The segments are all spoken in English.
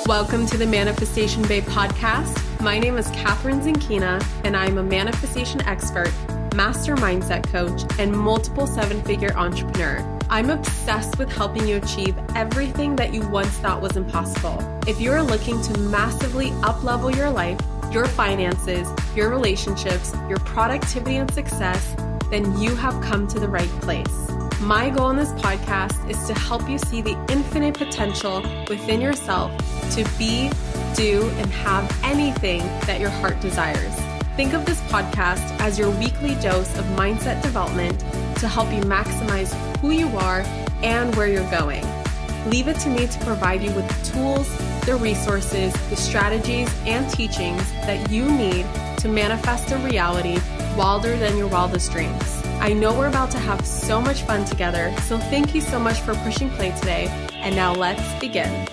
Welcome to the Manifestation Babe podcast. My name is Catherine Zinkina, and I'm a manifestation expert, master mindset coach, and multiple seven-figure entrepreneur. I'm obsessed with helping you achieve everything that you once thought was impossible. If you're looking to massively up-level your life, your finances, your relationships, your productivity and success, then you have come to the right place. My goal in this podcast is to help you see the infinite potential within yourself to be, do, and have anything that your heart desires. Think of this podcast as your weekly dose of mindset development to help you maximize who you are and where you're going. Leave it to me to provide you with the tools, the resources, the strategies, and teachings that you need to manifest a reality wilder than your wildest dreams. I know we're about to have so much fun together, so thank you so much for pushing play today. And now let's begin.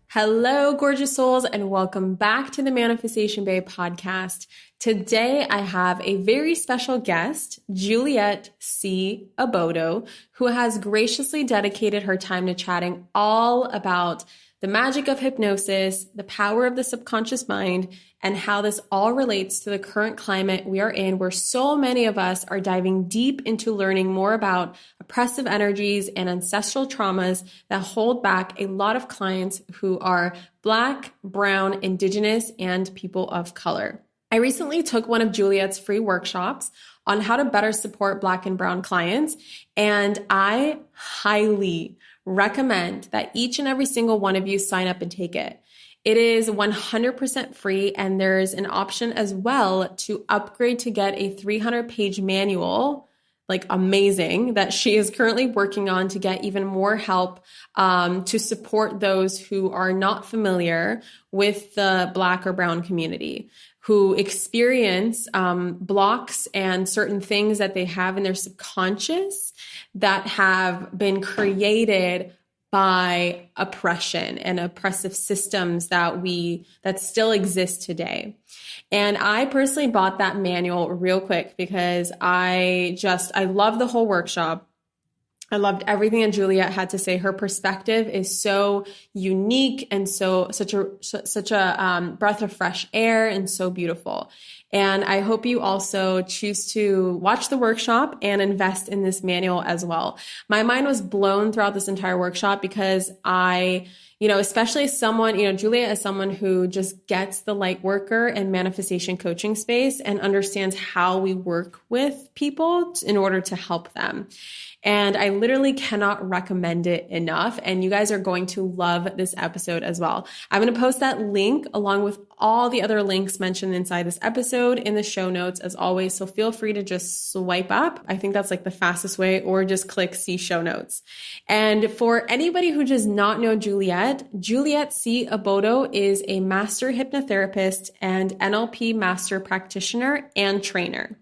Hello, gorgeous souls, and welcome back to the Manifestation Babe podcast. Today, I have a very special guest, Juliet C. Obodo, who has graciously dedicated her time to chatting all about the magic of hypnosis, the power of the subconscious mind, and how this all relates to the current climate we are in, where so many of us are diving deep into learning more about oppressive energies and ancestral traumas that hold back a lot of clients who are Black, Brown, Indigenous, and people of color. I recently took one of Juliet's free workshops on how to better support Black and Brown clients, and I highly recommend that each and every single one of you sign up and take it. It is 100% free, and there's an option as well to upgrade to get a 300-page manual, like amazing, that she is currently working on to get even more help to support those who are not familiar with the Black or Brown community, who experience blocks and certain things that they have in their subconscious that have been created by oppression and oppressive systems that still exist today. And I personally bought that manual real quick because I love the whole workshop. I loved everything that Juliet had to say. Her perspective is so unique and such a breath of fresh air and so beautiful. And I hope you also choose to watch the workshop and invest in this manual as well. My mind was blown throughout this entire workshop because especially someone, Juliet is someone who just gets the light worker and manifestation coaching space and understands how we work with people in order to help them. And I literally cannot recommend it enough. And you guys are going to love this episode as well. I'm going to post that link along with all the other links mentioned inside this episode in the show notes as always. So feel free to just swipe up. I think that's like the fastest way, or just click see show notes. And for anybody who does not know Juliet C. Obodo is a Master Hypnotherapist and NLP Master Practitioner and Trainer.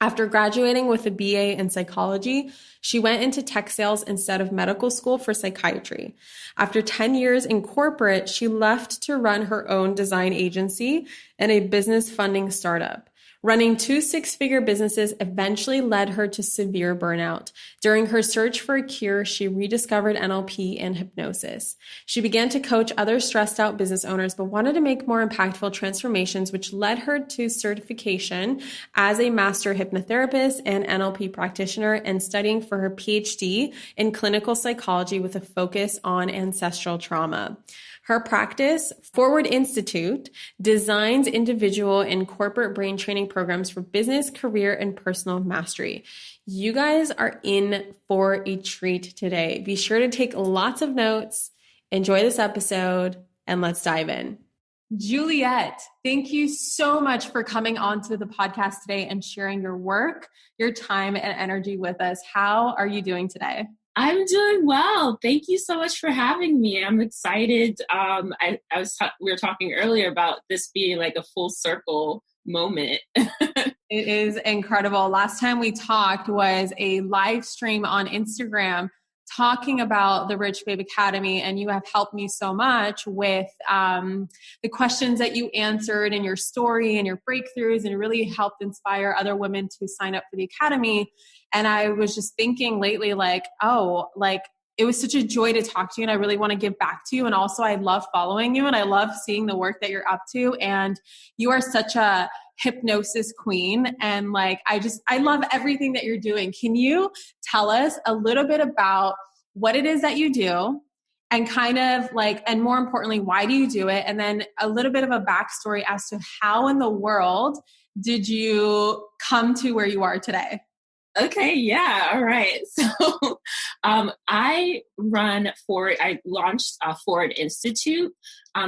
After graduating with a BA in psychology, she went into tech sales instead of medical school for psychiatry. After 10 years in corporate, she left to run her own design agency and a business funding startup. Running 2 six-figure businesses eventually led her to severe burnout. During her search for a cure, she rediscovered NLP and hypnosis. She began to coach other stressed out business owners, but wanted to make more impactful transformations, which led her to certification as a Master Hypnotherapist and NLP Practitioner and studying for her PhD in clinical psychology with a focus on ancestral trauma. Her practice, FWRD Institute, designs individual and corporate brain training programs for business, career, and personal mastery. You guys are in for a treat today. Be sure to take lots of notes, enjoy this episode, and let's dive in. Juliet, thank you so much for coming onto the podcast today and sharing your work, your time, and energy with us. How are you doing today? I'm doing well. Thank you so much for having me. I'm excited. We were talking earlier about this being like a full circle moment. It is incredible. Last time we talked was a live stream on Instagram talking about the Rich Babe Academy, and you have helped me so much with the questions that you answered and your story and your breakthroughs, and really helped inspire other women to sign up for the Academy. And I was just thinking lately, it was such a joy to talk to you, and I really want to give back to you. And also I love following you, and I love seeing the work that you're up to. And you are such a hypnosis queen. And like, I love everything that you're doing. Can you tell us a little bit about what it is that you do, and kind of like, and more importantly, why do you do it? And then a little bit of a backstory as to how in the world did you come to where you are today? Okay, yeah, all right. So I launched FWRD Institute.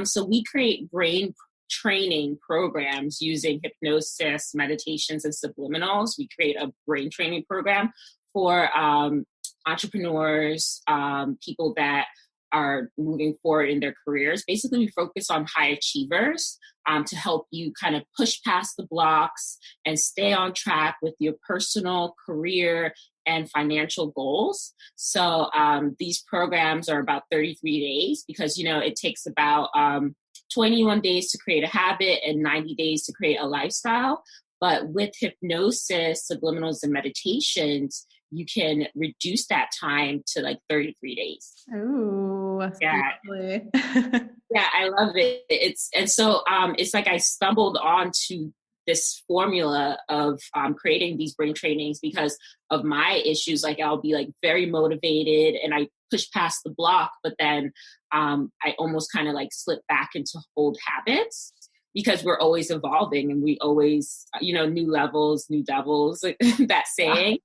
So we create brain training programs using hypnosis, meditations, and subliminals. We create a brain training program for entrepreneurs, people that are moving forward in their careers. Basically, we focus on high achievers to help you kind of push past the blocks and stay on track with your personal, career, and financial goals. So these programs are about 33 days because, it takes about 21 days to create a habit and 90 days to create a lifestyle. But with hypnosis, subliminals, and meditations, you can reduce that time to like 33 days. Ooh, yeah. Yeah, I love it. It's like I stumbled onto this formula of creating these brain trainings because of my issues. Like I'll be like very motivated and I push past the block, but then I almost kind of like slip back into old habits because we're always evolving and we always, new levels, new devils, like that saying.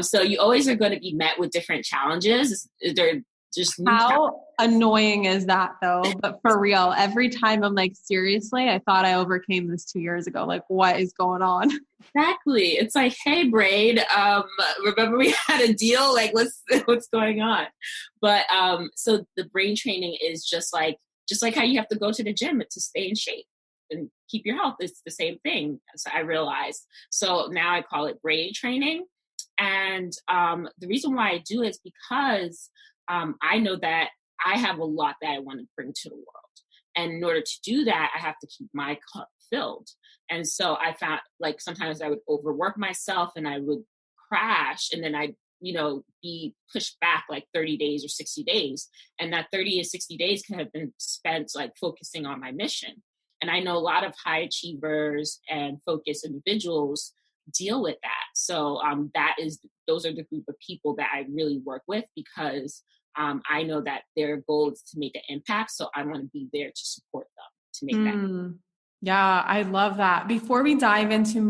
So you always are going to be met with different challenges. They're just how annoying is that though? But for real, every time I'm like, seriously, I thought I overcame this 2 years ago. Like, what is going on? Exactly. It's like, hey, brain, remember we had a deal? Like, what's going on? But so the brain training is just like how you have to go to the gym to stay in shape and keep your health. It's the same thing. So I realized. So now I call it brain training. And the reason why I do it is because I know that I have a lot that I want to bring to the world. And in order to do that, I have to keep my cup filled. And so I found like sometimes I would overwork myself and I would crash and then I'd, be pushed back like 30 days or 60 days. And that 30 to 60 days could have been spent like focusing on my mission. And I know a lot of high achievers and focused individuals deal with that. So those are the group of people that I really work with because I know that their goal is to make an impact. So I want to be there to support them to make that. Yeah, I love that. Before we dive into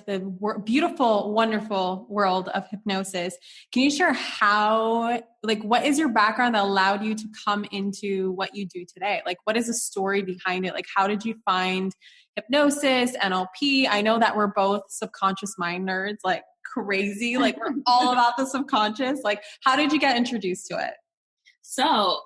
the beautiful, wonderful world of hypnosis, can you share what is your background that allowed you to come into what you do today? Like, what is the story behind it? Like, how did you find hypnosis, NLP? I know that we're both subconscious mind nerds, like crazy. Like, we're all about the subconscious. Like, how did you get introduced to it? So,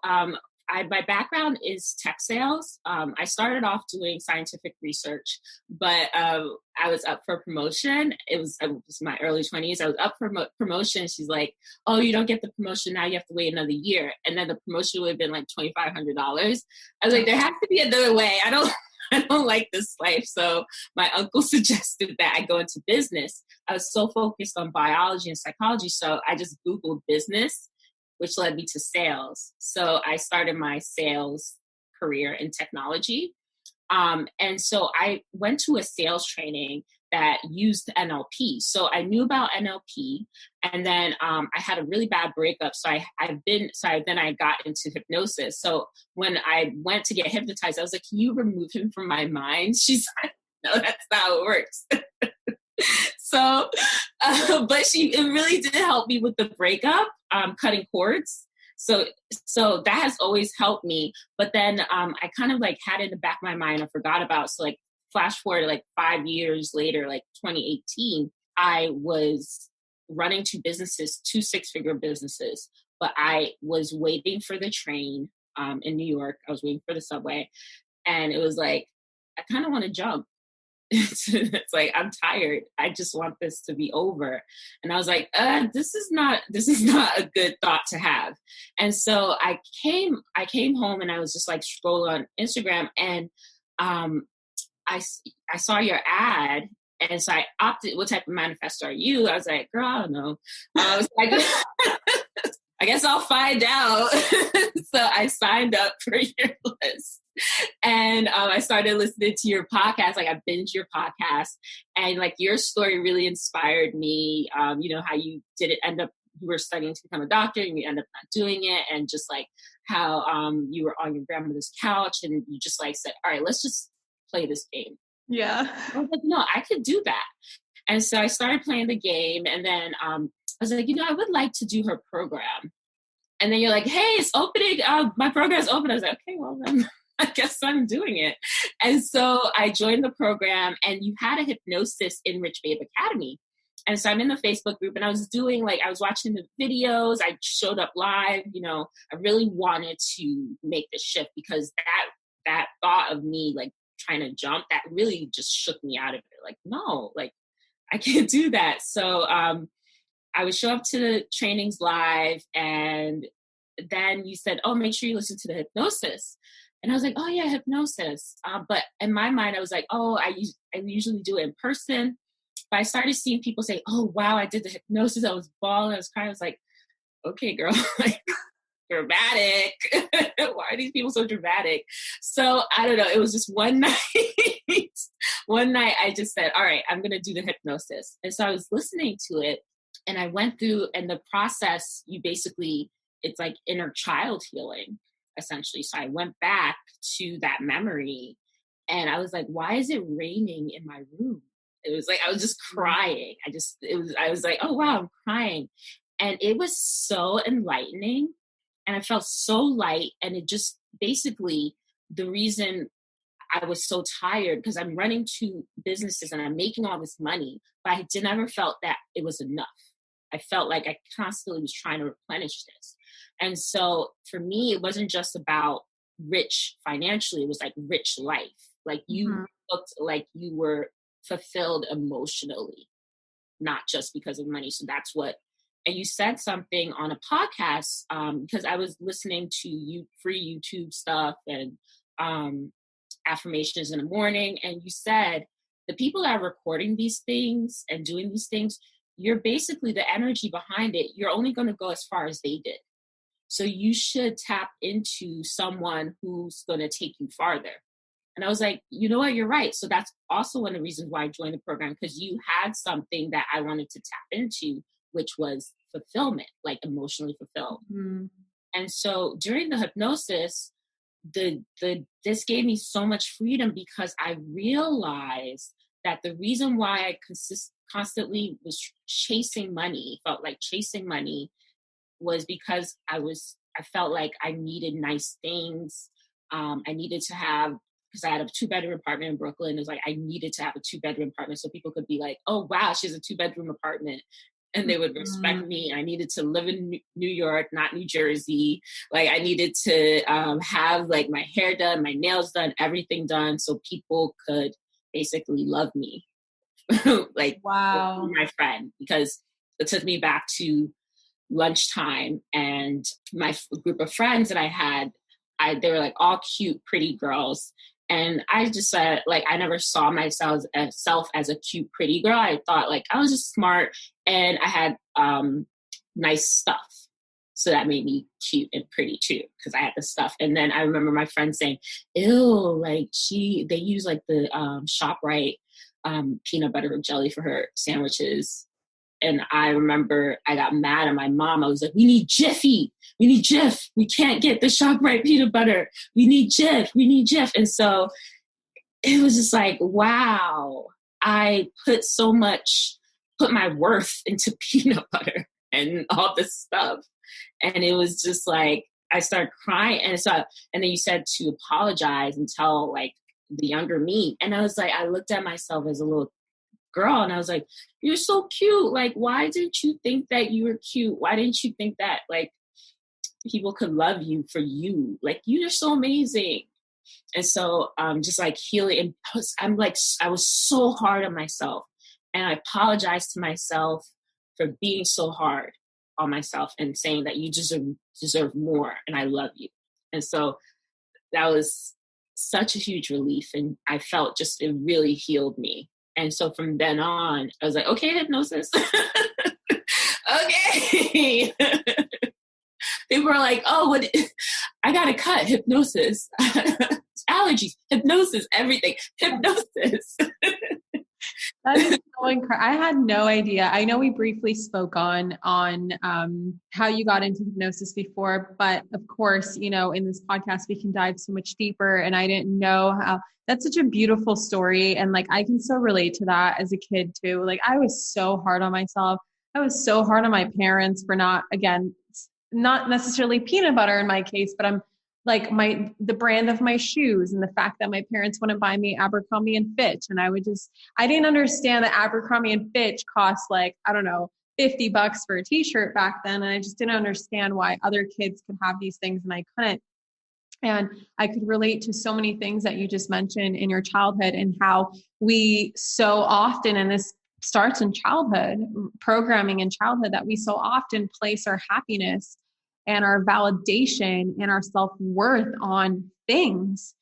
my background is tech sales. I started off doing scientific research, but I was up for promotion. It was my early 20s. I was up for promotion. She's like, oh, you don't get the promotion now. You have to wait another year. And then the promotion would have been like $2,500. I was like, there has to be another way. I don't like this life. So my uncle suggested that I go into business. I was so focused on biology and psychology. So I just Googled business, which led me to sales. So I started my sales career in technology. And so I went to a sales training that used NLP. So I knew about NLP. And then I had a really bad breakup. So then I got into hypnosis. So when I went to get hypnotized, I was like, can you remove him from my mind? She's like, no, that's not how it works. So, but it really did help me with the breakup, cutting cords. So that has always helped me. But then I kind of like had it in the back of my mind, I forgot about. So like flash forward like 5 years later, like 2018, I was running two 6-figure businesses, but I was waiting for the train in New York. I was waiting for the subway, and it was like, I kind of want to jump. It's like, I'm tired. I just want this to be over. And I was like, this is not a good thought to have. And so I came home and I was just like scrolling on Instagram, and I saw your ad. And so I opted, what type of manifestor are you? I was like, girl, I don't know. I was like, I guess I'll find out. So I signed up for your list. And I started listening to your podcast. Like I binged your podcast, and like your story really inspired me. You know, how you didn't end up, you were studying to become a doctor and you end up not doing it. And just like how you were on your grandmother's couch and you just like said, all right, let's just play this game. Yeah. I was like, no, I could do that. And so I started playing the game, and then I was like, you know, I would like to do her program. And then you're like, hey, it's opening. My program's open. I was like, okay, well then I guess I'm doing it. And so I joined the program, and you had a Hypnosis in Rich Babe Academy. And so I'm in the Facebook group, and I was doing like, I was watching the videos. I showed up live. You know, I really wanted to make the shift, because that thought of me like trying to jump, that really just shook me out of it. Like, no, like I can't do that. So I would show up to the trainings live, and then you said, oh, make sure you listen to the hypnosis. And I was like, oh yeah, hypnosis. But in my mind, I was like, oh, I usually do it in person. But I started seeing people say, oh, wow, I did the hypnosis. I was bawling. I was crying. I was like, okay, girl, like dramatic. Why are these people so dramatic? So I don't know. It was just one night. One night I just said, all right, I'm going to do the hypnosis. And so I was listening to it, and I went through, and the process, you basically, it's like inner child healing, essentially. So I went back to that memory, and I was like, why is it raining in my room? It was like, I was just crying. I was like, oh wow, I'm crying. And it was so enlightening, and I felt so light. And it just basically, the reason I was so tired, because I'm running two businesses and I'm making all this money, but I never felt that it was enough. I felt like I constantly was trying to replenish this. And so for me, it wasn't just about rich financially. It was like rich life. Like you looked like you were fulfilled emotionally, not just because of money. So that's what, and you said something on a podcast, because I was listening to free YouTube stuff and affirmations in the morning. And you said the people that are recording these things and doing these things, you're basically the energy behind it. You're only going to go as far as they did. So you should tap into someone who's going to take you farther. And I was like, you know what, you're right. So that's also one of the reasons why I joined the program, because you had something that I wanted to tap into, which was fulfillment, like emotionally fulfilled. Mm-hmm. And so during the hypnosis, this gave me so much freedom, because I realized that the reason why I constantly was chasing money, felt like chasing money, was because I felt like I needed nice things. I needed to have, because I had a 2-bedroom apartment in Brooklyn. It was like, I needed to have a 2-bedroom apartment so people could be like, oh, wow, she has a 2-bedroom apartment. And they would respect me. I needed to live in New York, not New Jersey. Like I needed to have like my hair done, my nails done, everything done, so people could basically love me. Like, wow, my friend, because it took me back to lunchtime, and my group of friends that I had, they were like all cute, pretty girls. And I just said, like, I never saw myself as a cute, pretty girl. I thought like I was just smart, and I had nice stuff. So that made me cute and pretty too, because I had the stuff. And then I remember my friend saying, ew, like they use like the ShopRite peanut butter jelly for her sandwiches. And I remember I got mad at my mom. I was like, we need Jiffy. We need Jif. We can't get the ShopRite peanut butter. We need Jif. We need Jif. And so it was just like, wow, I put my worth into peanut butter and all this stuff. And it was just like, I started crying. And then you said to apologize and tell like the younger me. And I was like, I looked at myself as a little girl, and I was like, you're so cute. Like, why didn't you think that you were cute? Why didn't you think that like people could love you for you? Like, you're so amazing. And so just like healing, and I was so hard on myself, and I apologized to myself for being so hard on myself and saying that you deserve more, and I love you. And so that was such a huge relief, and I felt just, it really healed me. And so from then on, I was like, okay, hypnosis. Okay. People are like, oh, what? I got to cut hypnosis, allergies, hypnosis, everything, hypnosis. That is so incredible. I had no idea. I know we briefly spoke on how you got into hypnosis before, but of course, you know, in this podcast we can dive so much deeper. And I didn't know how. That's such a beautiful story, and like I can so relate to that as a kid too. Like I was so hard on myself. I was so hard on my parents for not necessarily peanut butter in my case, but I'm like the brand of my shoes and the fact that my parents wouldn't buy me Abercrombie and Fitch. And I didn't understand that Abercrombie and Fitch cost like, I don't know, $50 for a t-shirt back then. And I just didn't understand why other kids could have these things and I couldn't. And I could relate to so many things that you just mentioned in your childhood and how we so often, and this starts in childhood, programming in childhood, that we so often place our happiness and our validation and our self-worth on things.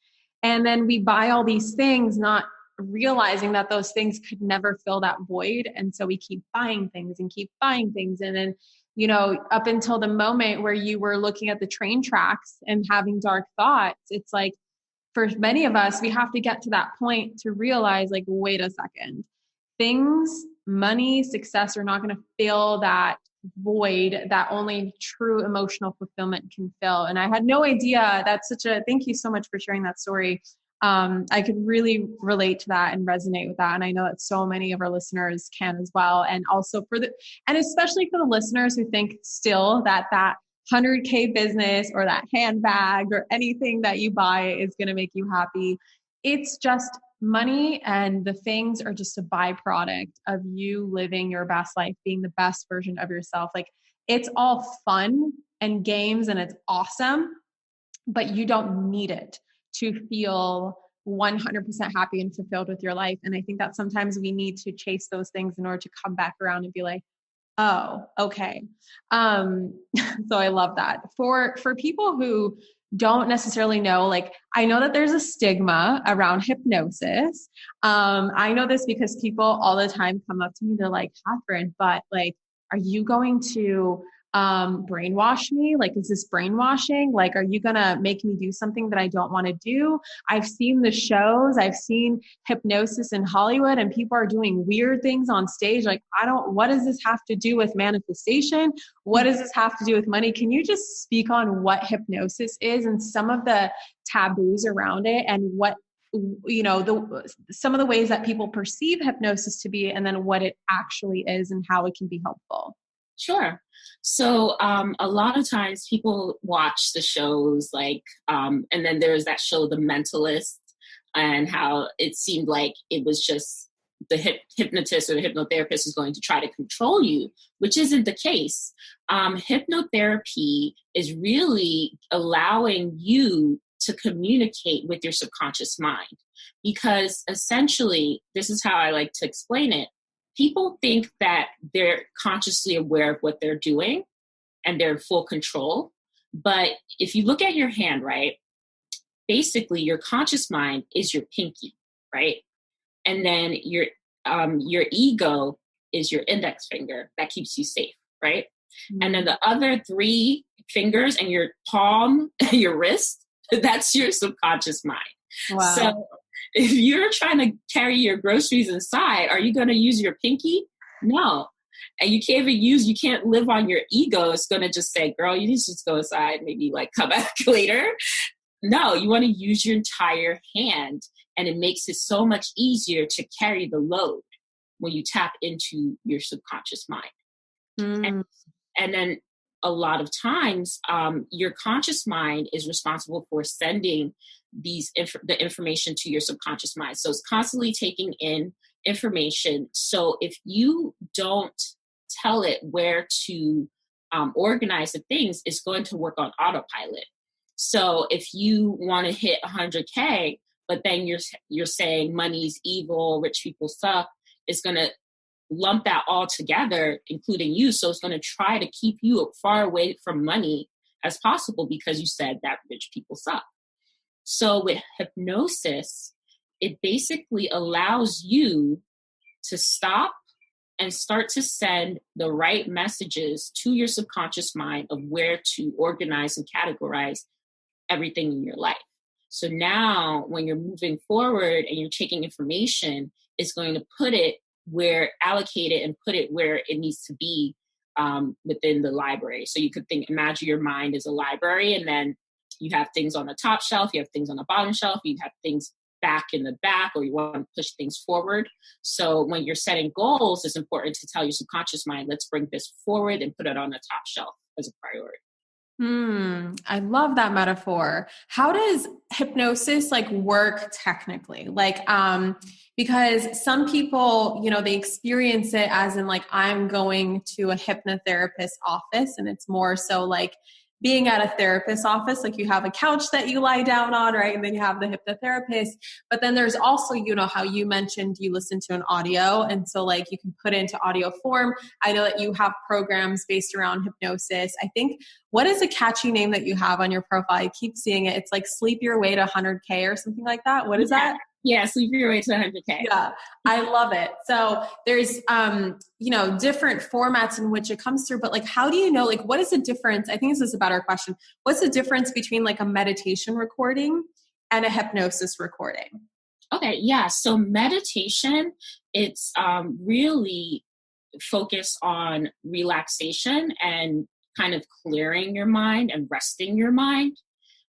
And then we buy all these things, not realizing that those things could never fill that void. And so we keep buying things and keep buying things. And then, you know, up until the moment where you were looking at the train tracks and having dark thoughts, it's like, for many of us, we have to get to that point to realize, like, wait a second, things, money, success are not going to fill that void that only true emotional fulfillment can fill. And I had no idea. Thank you so much for sharing that story. I could really relate to that and resonate with that. And I know that so many of our listeners can as well. And also and especially for the listeners who think still that 100K business or that handbag or anything that you buy is going to make you happy. It's just money, and the things are just a byproduct of you living your best life, being the best version of yourself. Like it's all fun and games and it's awesome, but you don't need it to feel 100% happy and fulfilled with your life. And I think that sometimes we need to chase those things in order to come back around and be like, oh, okay. So I love that. For people who don't necessarily know, like, I know that there's a stigma around hypnosis. I know this because people all the time come up to me. They're like, Catherine, but like, are you going to brainwash me? Like, is this brainwashing? Like, are you going to make me do something that I don't want to do? I've seen the shows, I've seen hypnosis in Hollywood, and people are doing weird things on stage. Like, what does this have to do with manifestation? What does this have to do with money? Can you just speak on what hypnosis is and some of the taboos around it, and what, you know, some of the ways that people perceive hypnosis to be, and then what it actually is and how it can be helpful? Sure. So a lot of times people watch the shows like, and then there's that show, The Mentalist, and how it seemed like it was just the hypnotist or the hypnotherapist is going to try to control you, which isn't the case. Hypnotherapy is really allowing you to communicate with your subconscious mind, because essentially, this is how I like to explain it. People think that they're consciously aware of what they're doing and they're in full control. But if you look at your hand, right, basically your conscious mind is your pinky, right? And then your ego is your index finger that keeps you safe, right? Mm-hmm. And then the other 3 fingers and your palm, your wrist, that's your subconscious mind. Wow. So if you're trying to carry your groceries inside, are you going to use your pinky? No. And you can't live on your ego. It's going to just say, girl, you need to just go inside, maybe like come back later. No, you want to use your entire hand. And it makes it so much easier to carry the load when you tap into your subconscious mind. Mm. And then a lot of times, your conscious mind is responsible for sending the information to your subconscious mind. So it's constantly taking in information. So if you don't tell it where to organize the things, it's going to work on autopilot. So if you want to hit 100K, but then you're saying money's evil, rich people suck, it's going to lump that all together, including you. So it's going to try to keep you far away from money as possible because you said that rich people suck. So with hypnosis, it basically allows you to stop and start to send the right messages to your subconscious mind of where to organize and categorize everything in your life. So now when you're moving forward and you're taking information, it's going to allocate it and put it where it needs to be within the library. So you could imagine your mind as a library, and then you have things on the top shelf, you have things on the bottom shelf, you have things back in the back, or you want to push things forward. So when you're setting goals, it's important to tell your subconscious mind, let's bring this forward and put it on the top shelf as a priority. I love that metaphor. How does hypnosis work technically? Because some people, they experience it as in I'm going to a hypnotherapist's office, and it's more so being at a therapist's office, you have a couch that you lie down on, right? And then you have the hypnotherapist. But then there's also, how you mentioned you listen to an audio. And so you can put it into audio form. I know that you have programs based around hypnosis. I think, what is a catchy name that you have on your profile? I keep seeing it. It's Sleep Your Way to 100K or something like that. What is that? Yeah, Sleep Your Way to 100K. Yeah, I love it. So there's, different formats in which it comes through, but how do you know, what is the difference? I think this is a better question. What's the difference between a meditation recording and a hypnosis recording? Okay, yeah. So meditation, it's really focused on relaxation and kind of clearing your mind and resting your mind.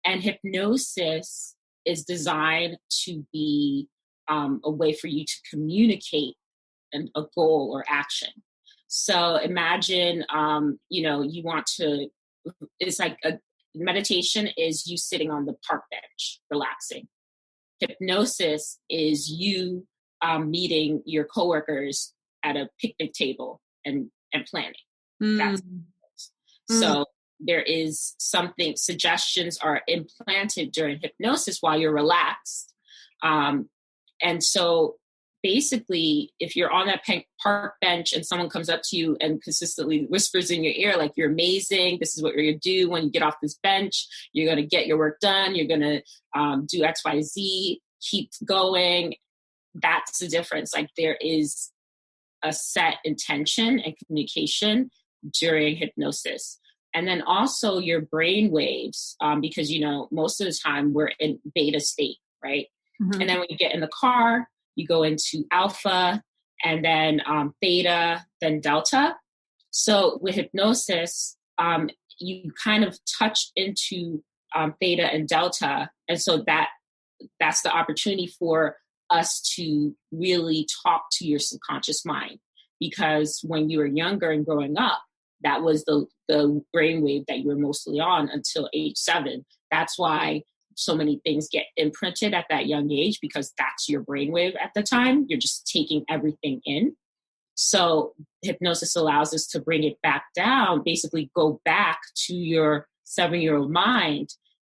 And hypnosis is designed to be a way for you to communicate a goal or action. So imagine, you want to, it's meditation is you sitting on the park bench, relaxing. Hypnosis is you meeting your coworkers at a picnic table and planning. That's so there is suggestions are implanted during hypnosis while you're relaxed. And so basically, if you're on that park bench and someone comes up to you and consistently whispers in your ear, you're amazing, this is what you're going to do when you get off this bench, you're going to get your work done, you're going to do X, Y, Z, keep going. That's the difference. There is a set intention and communication during hypnosis. And then also your brain waves, because, most of the time we're in beta state, right? Mm-hmm. And then when you get in the car, you go into alpha, and then theta, then delta. So with hypnosis, you kind of touch into theta and delta. And so that's the opportunity for us to really talk to your subconscious mind. Because when you were younger and growing up, that was the brainwave that you were mostly on until age 7. That's why so many things get imprinted at that young age, because that's your brainwave at the time. You're just taking everything in. So hypnosis allows us to bring it back down, basically go back to your 7-year-old mind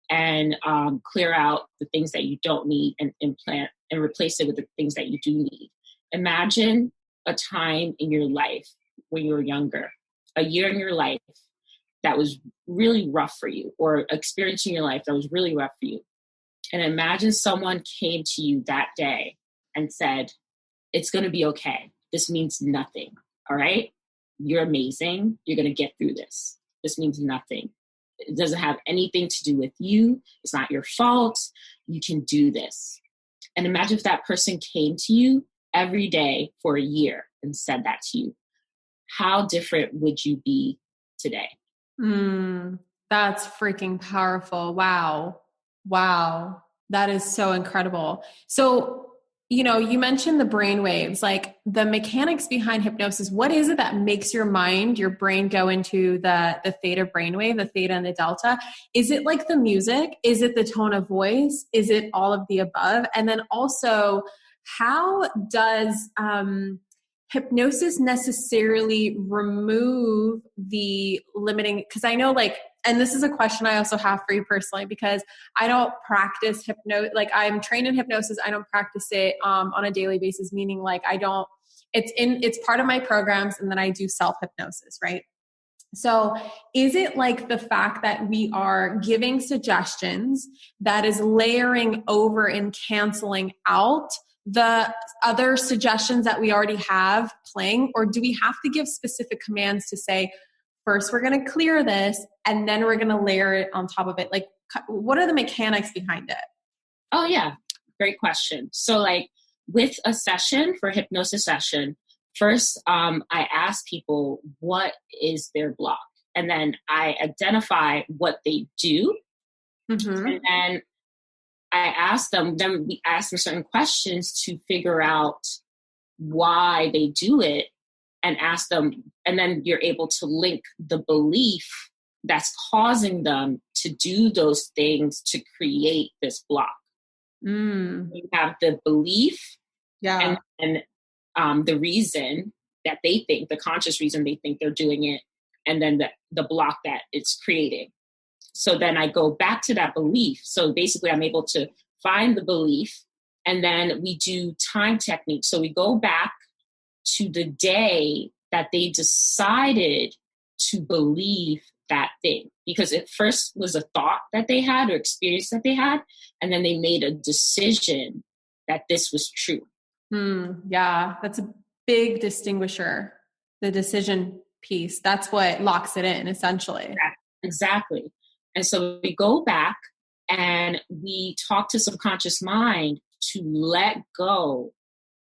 and clear out the things that you don't need and implant and replace it with the things that you do need. Imagine a time in your life when you were younger, a year in your life that was really rough for you, or experience in your life that was really rough for you. And imagine someone came to you that day and said, it's going to be okay. This means nothing. All right. You're amazing. You're going to get through this. This means nothing. It doesn't have anything to do with you. It's not your fault. You can do this. And imagine if that person came to you every day for a year and said that to you. How different would you be today? That's freaking powerful. Wow. That is so incredible. So, you mentioned the brain waves, the mechanics behind hypnosis. What is it that makes your brain go into the theta brainwave, the theta and the delta? Is it the music? Is it the tone of voice? Is it all of the above? And then also, how does hypnosis necessarily remove the limiting, because I know and this is a question I also have for you personally, because I don't practice I'm trained in hypnosis. I don't practice it on a daily basis, meaning it's part of my programs, and then I do self-hypnosis, right? So is it the fact that we are giving suggestions that is layering over and canceling out the other suggestions that we already have playing, or do we have to give specific commands to say, first we're going to clear this and then we're going to layer it on top of it? Like, what are the mechanics behind it? Oh yeah, great question. So like with a session, for hypnosis session, first I ask people what is their block, and then I identify what they do, and then we ask them certain questions to figure out why they do it, and ask them, and then you're able to link the belief that's causing them to do those things to create this block. You have the belief, and the reason that they think, the conscious reason they think they're doing it, and then the block that it's creating. So then I go back to that belief. So basically I'm able to find the belief, and then we do time techniques. So we go back to the day that they decided to believe that thing, because it first was a thought that they had or experience that they had, and then they made a decision that this was true. Yeah, that's a big distinguisher, the decision piece. That's what locks it in, essentially. Exactly. And so we go back and we talk to subconscious mind to let go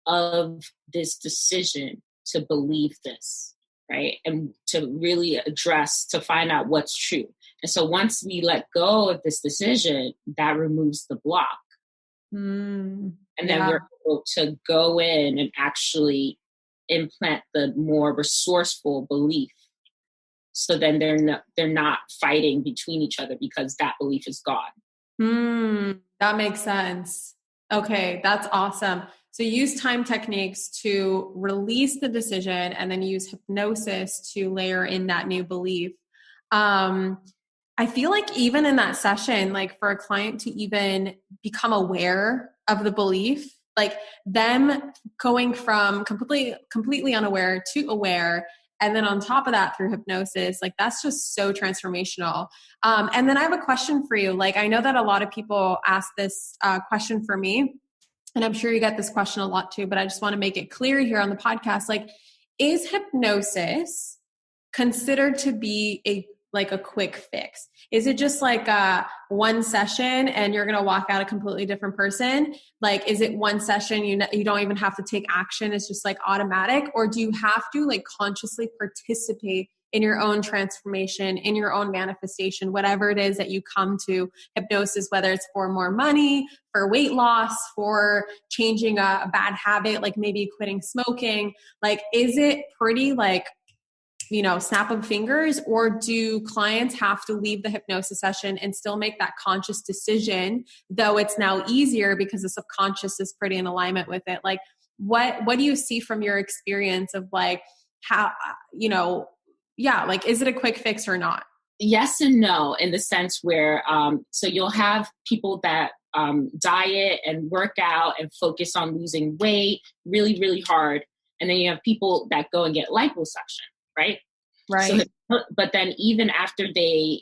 of this decision to believe this, right? And to really address, to find out what's true. And so once we let go of this decision, that removes the block. And then we're able to go in and actually implant the more resourceful belief. So then they're not fighting between each other because that belief is gone. That makes sense. Okay, that's awesome. So use time techniques to release the decision, and then use hypnosis to layer in that new belief. I feel like even in that session, like for a client to even become aware of the belief, like them going from completely unaware to aware, and then on top of that through hypnosis, like that's just so transformational. And then I have a question for you. Like, I know that a lot of people ask this question for me, and I'm sure you get this question a lot too, but I just want to make it clear here on the podcast. Like, is hypnosis considered to be a quick fix? Is it just like one session and you're going to walk out a completely different person? Like, is it one session, you don't even have to take action, it's just like automatic? Or do you have to like consciously participate in your own transformation, in your own manifestation, whatever it is that you come to hypnosis, whether it's for more money, for weight loss, for changing a bad habit, like maybe quitting smoking? Like, is it pretty like, snap of fingers, or do clients have to leave the hypnosis session and still make that conscious decision, though it's now easier because the subconscious is pretty in alignment with it? Like, what do you see from your experience of like how, like, is it a quick fix or not? Yes and no, in the sense where, so you'll have people that diet and work out and focus on losing weight really, really hard. And then you have people that go and get liposuction, right? Right. So, but then even after they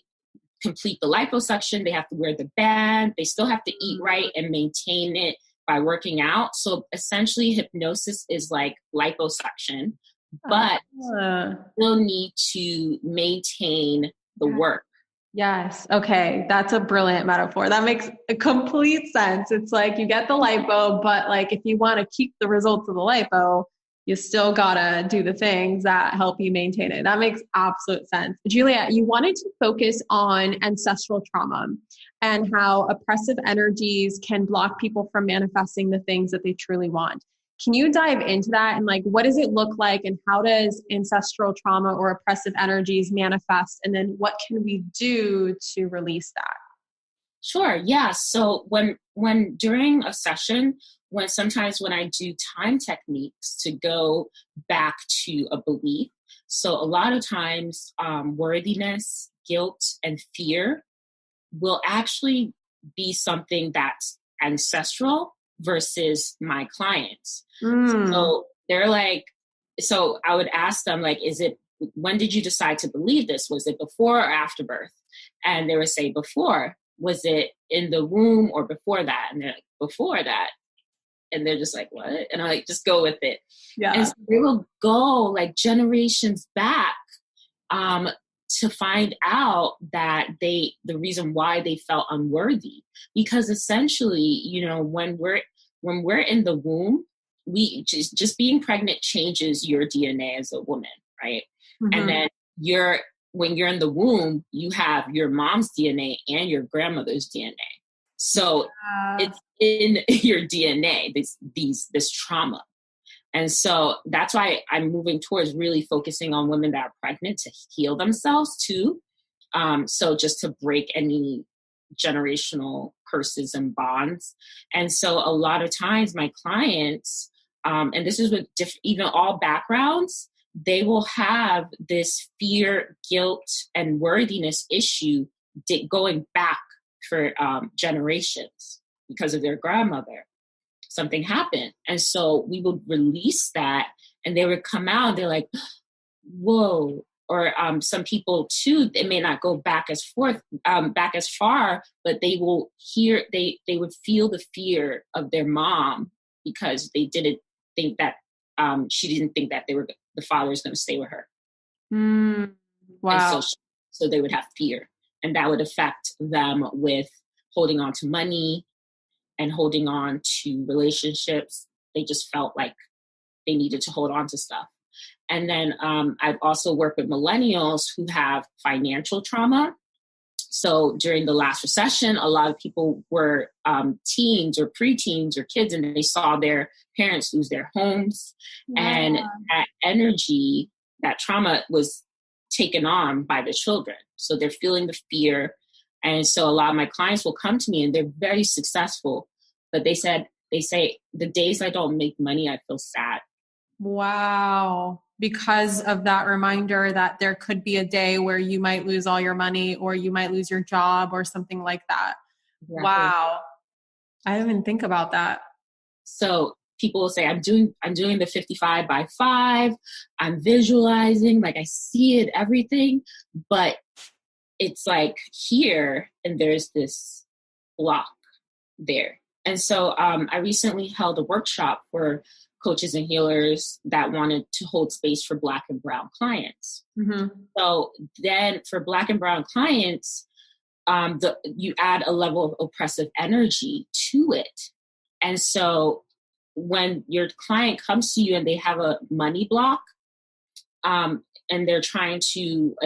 complete the liposuction, they have to wear the band. They still have to eat right and maintain it by working out. So essentially hypnosis is like liposuction, but still need to maintain the work. Yes. Okay. That's a brilliant metaphor. That makes a complete sense. It's like you get the lipo, but like if you want to keep the results of the lipo, you still gotta do the things that help you maintain it. That makes absolute sense. Juliet, you wanted to focus on ancestral trauma and how oppressive energies can block people from manifesting the things that they truly want. Can you dive into that, and like, what does it look like, and how does ancestral trauma or oppressive energies manifest? And then what can we do to release that? Sure. Yeah. So when during a session, sometimes when I do time techniques to go back to a belief, so a lot of times worthiness, guilt, and fear will actually be something that's ancestral versus my clients. So they're like, so I would ask them, like, when did you decide to believe this? Was it before or after birth? And they would say before. Was it in the womb or before that? And they're like, before that. And they're just like, what? And I like, just go with it. Yeah. And so they will go like generations back to find out that the reason why they felt unworthy, because essentially, when we're in the womb, we just being pregnant changes your DNA as a woman, right? Mm-hmm. And then when you're in the womb, you have your mom's DNA and your grandmother's DNA. So it's in your DNA, this trauma. And so that's why I'm moving towards really focusing on women that are pregnant to heal themselves too. So just to break any generational curses and bonds. And so a lot of times my clients, and this is with even all backgrounds, they will have this fear, guilt, and worthiness issue going back for generations because of their grandmother. Something happened. And so we would release that and they would come out and they're like, whoa. Or some people too, it may not go back as far, but they will they would feel the fear of their mom because they didn't think that, she didn't think that the father was going to stay with her. Wow. And so they would have fear, and that would affect them with holding on to money and holding on to relationships. They just felt like they needed to hold on to stuff. And then I've also worked with millennials who have financial trauma. So during the last recession, a lot of people were teens or preteens or kids, and they saw their parents lose their homes. Yeah. And that energy, that trauma was taken on by the children. So they're feeling the fear. And so a lot of my clients will come to me and they're very successful, but they say, the days I don't make money, I feel sad. Wow. Because of that reminder that there could be a day where you might lose all your money or you might lose your job or something like that. Exactly. Wow. I didn't even think about that. So people will say, I'm doing the 55 by 5. I'm visualizing, like I see it, everything, but it's like here and there's this block there. And so I recently held a workshop for coaches and healers that wanted to hold space for Black and Brown clients. Mm-hmm. So then for Black and Brown clients, you add a level of oppressive energy to it. And so when your client comes to you and they have a money block, and they're trying to,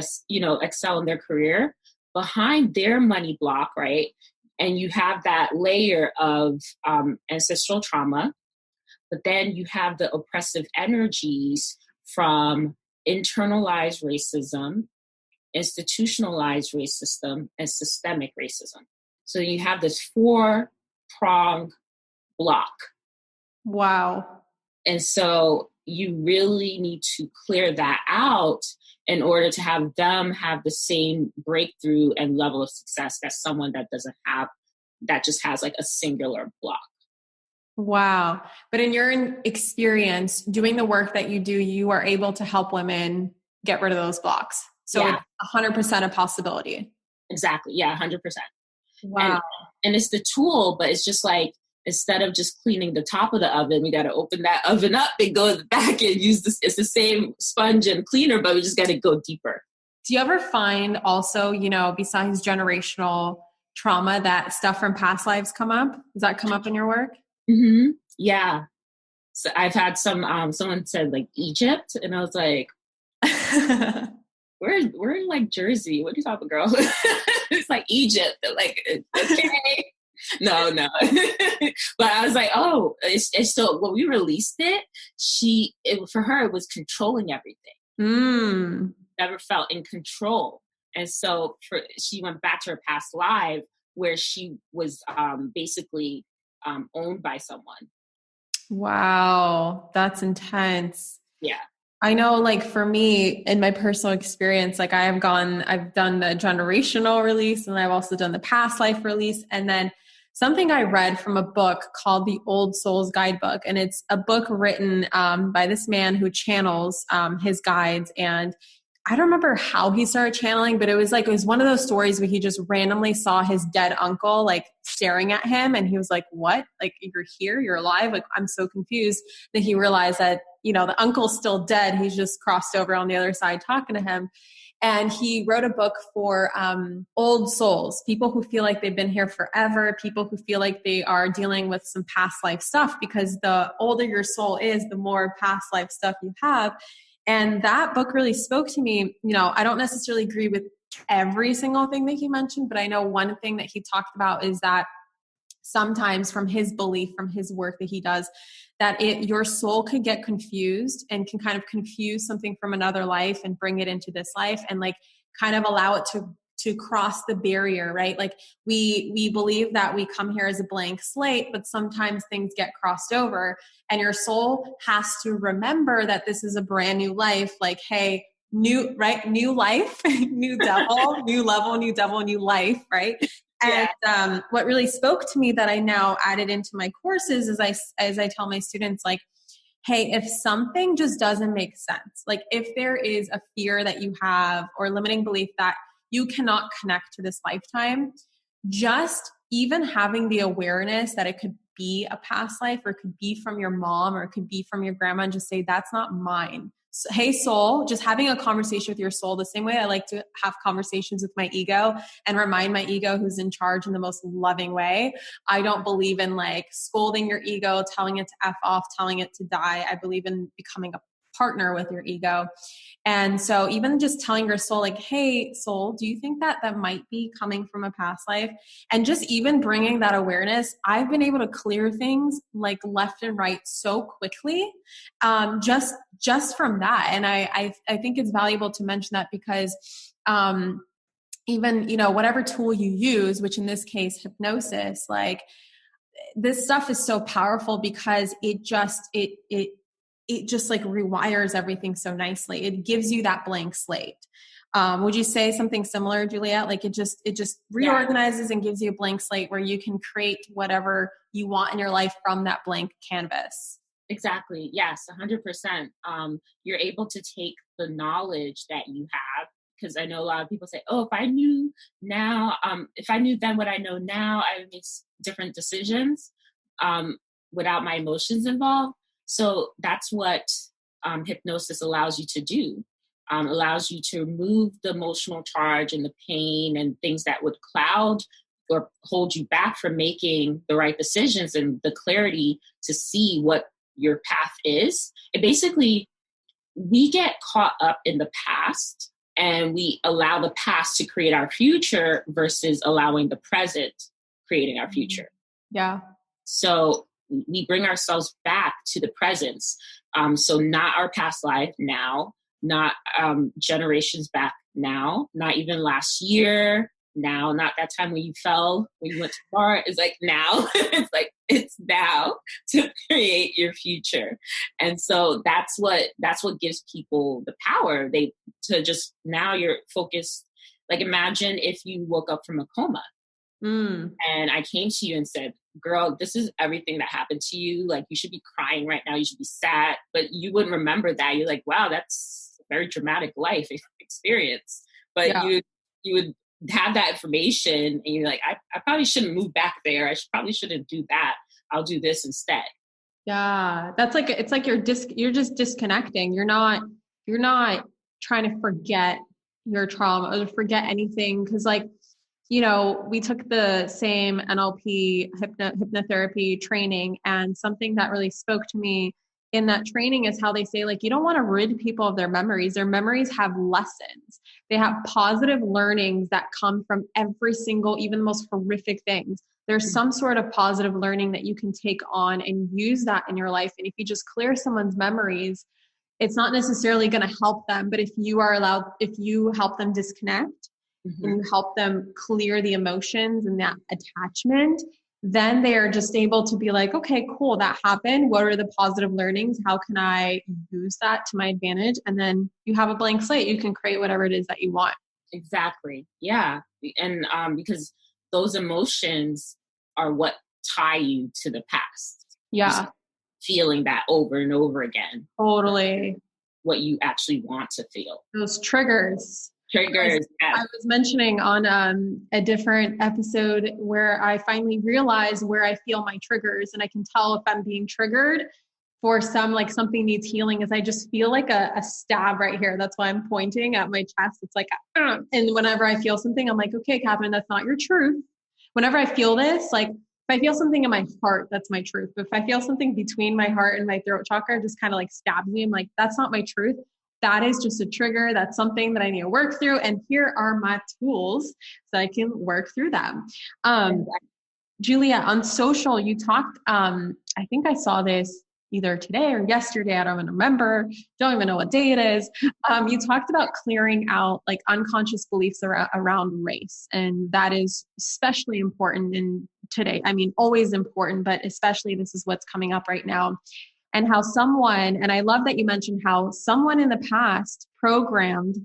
excel in their career, behind their money block, right? And you have that layer of ancestral trauma, but then you have the oppressive energies from internalized racism, institutionalized racism, and systemic racism. So you have this 4-pronged block. Wow. And so you really need to clear that out in order to have them have the same breakthrough and level of success that someone that doesn't have, that just has like a singular block. Wow. But in your experience, doing the work that you do, you are able to help women get rid of those blocks. So It's 100% a possibility. Exactly. Yeah, 100%. Wow. And it's the tool, but it's just like, instead of just cleaning the top of the oven, we got to open that oven up and go in the back and use this. It's the same sponge and cleaner, but we just got to go deeper. Do you ever find also, besides generational trauma, that stuff from past lives come up? Does that come up in your work? Mm-hmm. Yeah. So I've had someone said like Egypt, and I was like, we're in like Jersey. What are you talking, girl? It's like Egypt. They're like, okay. No. But I was like, oh, it's so when we released it, for her, it was controlling everything. Never felt in control. And so she went back to her past life where she was basically owned by someone. Wow. That's intense. Yeah. I know, like for me, in my personal experience, like I've done the generational release and I've also done the past life release. And then something I read from a book called the Old Souls Guidebook. And it's a book written by this man who channels his guides. And I don't remember how he started channeling, but it was one of those stories where he just randomly saw his dead uncle like staring at him. And he was like, what? Like, you're here, you're alive. Like, I'm so confused. That he realized that, the uncle's still dead. He's just crossed over on the other side talking to him. And he wrote a book for old souls, people who feel like they've been here forever, people who feel like they are dealing with some past life stuff, because the older your soul is, the more past life stuff you have. And that book really spoke to me. I don't necessarily agree with every single thing that he mentioned, but I know one thing that he talked about is that sometimes, from his belief, from his work that he does, that your soul could get confused and can kind of confuse something from another life and bring it into this life, and like kind of allow it to cross the barrier, right? Like we believe that we come here as a blank slate, but sometimes things get crossed over, and your soul has to remember that this is a brand new life. Like, hey, new life, new devil, new level, new devil, new life, right? Yeah. And what really spoke to me that I now added into my courses is as I tell my students, like, hey, if something just doesn't make sense, like if there is a fear that you have or limiting belief that you cannot connect to this lifetime, just even having the awareness that it could be a past life, or it could be from your mom, or it could be from your grandma, and just say, that's not mine. So, hey, soul, just having a conversation with your soul, the same way I like to have conversations with my ego and remind my ego who's in charge in the most loving way. I don't believe in like scolding your ego, telling it to F off, telling it to die. I believe in becoming a partner with your ego. And so even just telling your soul, like, hey, soul, do you think that that might be coming from a past life? And just even bringing that awareness, I've been able to clear things like left and right so quickly, just from that. And I think it's valuable to mention that because even, whatever tool you use, which in this case, hypnosis, like this stuff is so powerful because it just like rewires everything so nicely. It gives you that blank slate. Would you say something similar, Juliet? Like it just reorganizes and gives you a blank slate where you can create whatever you want in your life from that blank canvas. Exactly. Yes, 100%. You're able to take the knowledge that you have, because I know a lot of people say, oh, if I knew then what I know now, I would make different decisions without my emotions involved. So that's what hypnosis allows you to do. Allows you to remove the emotional charge and the pain and things that would cloud or hold you back from making the right decisions, and the clarity to see what your path is. And basically, we get caught up in the past and we allow the past to create our future versus allowing the present creating our future. Yeah. So we bring ourselves back to the presence. So not our past life now, not generations back now, not even last year now, not that time when you fell, when you went to the bar. It's like now. It's now to create your future. And so that's what gives people the power. Now you're focused. Like imagine if you woke up from a coma. And I came to you and said, girl, this is everything that happened to you. Like, you should be crying right now. You should be sad. But you wouldn't remember that. You're like, wow, that's a very dramatic life experience. But yeah. you would have that information and you're like, I probably shouldn't move back there. Probably shouldn't do that. I'll do this instead. Yeah. That's like, it's like you're just disconnecting. You're not trying to forget your trauma or forget anything. Cause like, we took the same NLP hypnotherapy training, and something that really spoke to me in that training is how they say, like, you don't want to rid people of their memories. Their memories have lessons. They have positive learnings that come from every single, even the most horrific things. There's some sort of positive learning that you can take on and use that in your life. And if you just clear someone's memories, it's not necessarily going to help them. But if you help them disconnect, and you help them clear the emotions and that attachment, then they are just able to be like, okay, cool, that happened. What are the positive learnings? How can I use that to my advantage? And then you have a blank slate. You can create whatever it is that you want. Exactly. Yeah. And because those emotions are what tie you to the past. Yeah. Just feeling that over and over again. Totally. what you actually want to feel. Those triggers. Triggers. I was mentioning on a different episode where I finally realized where I feel my triggers, and I can tell if I'm being triggered for something needs healing, is I just feel like a stab right here. That's why I'm pointing at my chest. It's like, and whenever I feel something, I'm like, okay, Catherine, that's not your truth. Whenever I feel this, like if I feel something in my heart, that's my truth. But if I feel something between my heart and my throat chakra, it just kind of like stabs me. I'm like, that's not my truth. That is just a trigger. That's something that I need to work through. And here are my tools so I can work through them. Juliet, on social, you talked, I think I saw this either today or yesterday. I don't even remember. Don't even know what day it is. You talked about clearing out like unconscious beliefs around race. And that is especially important in today. I mean, always important, but especially this is what's coming up right now. And how someone, and I love that you mentioned how someone in the past programmed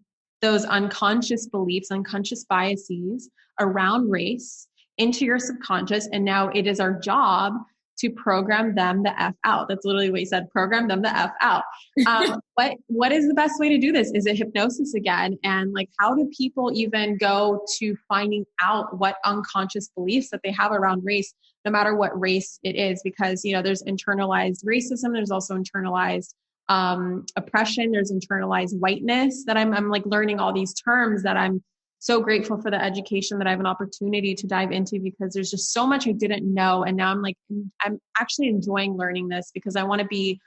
those unconscious beliefs, unconscious biases around race into your subconscious. And now it is our job to program them the F out. That's literally what you said, program them the F out. What is the best way to do this? Is it hypnosis again? And like, how do people even go to finding out what unconscious beliefs that they have around race, no matter what race it is? Because, you know, there's internalized racism. There's also internalized oppression. There's internalized whiteness that I'm like learning all these terms that I'm so grateful for the education that I have an opportunity to dive into, because there's just so much I didn't know. And now I'm actually enjoying learning this because I want to be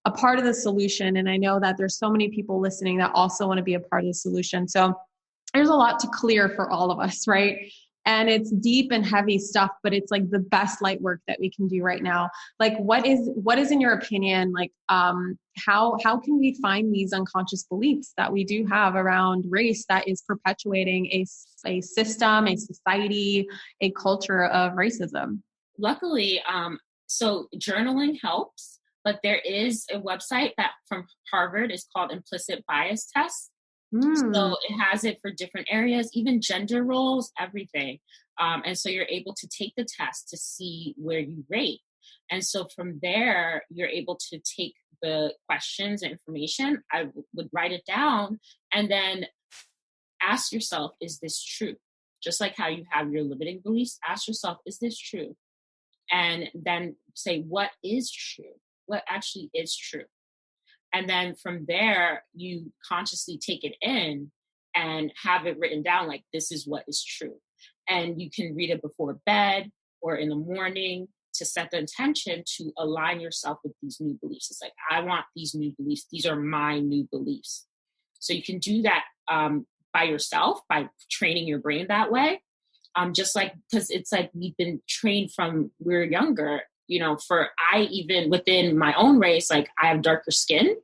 a part of the solution. And I know that there's so many people listening that also want to be a part of the solution. So there's a lot to clear for all of us, right? And it's deep and heavy stuff, but it's like the best light work that we can do right now. Like, what is in your opinion, like, how can we find these unconscious beliefs that we do have around race that is perpetuating a system, a society, a culture of racism? Luckily, so journaling helps, but there is a website that from Harvard is called Implicit Bias Test. So it has it for different areas, even gender roles, everything. And so you're able to take the test to see where you rate. And so from there, you're able to take the questions and information. I would write it down and then ask yourself, is this true? Just like how you have your limiting beliefs, ask yourself, is this true? And then say, what is true? What actually is true? And then from there, you consciously take it in and have it written down like, this is what is true. And you can read it before bed or in the morning to set the intention to align yourself with these new beliefs. It's like, I want these new beliefs. These are my new beliefs. So you can do that by yourself, by training your brain that way. Just like, because it's like we've been trained from we're younger. You know, even within my own race, like I have darker skin.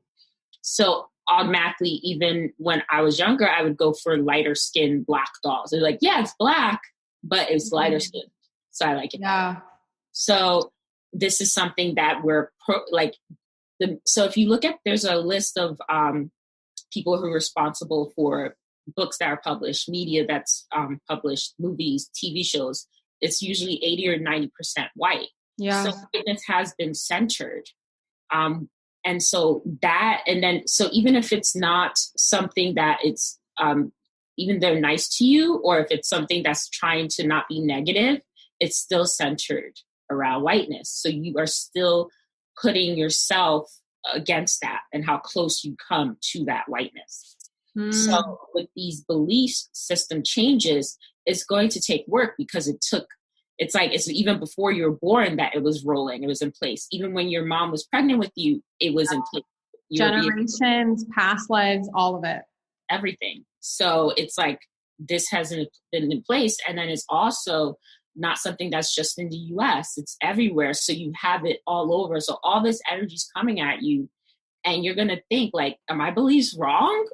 So automatically, even when I was younger, I would go for lighter skin black dolls. They're like, yeah, it's black, but it's lighter skin. So I like it. Yeah. So this is something that so if you look at, there's a list of people who are responsible for books that are published, media that's published, movies, TV shows, it's usually 80 or 90% white. Yeah. So fitness has been centered. And so even if it's not something that it's, even they're nice to you, or if it's something that's trying to not be negative, it's still centered around whiteness. So you are still putting yourself against that and how close you come to that whiteness. So with these belief system changes, it's going to take work because it's even before you were born that it was rolling, it was in place. Even when your mom was pregnant with you, it was in place. Generations, past lives, all of it. Everything. So it's like, this hasn't been in place. And then it's also not something that's just in the US, it's everywhere. So you have it all over. So all this energy is coming at you and you're going to think like, are my beliefs wrong?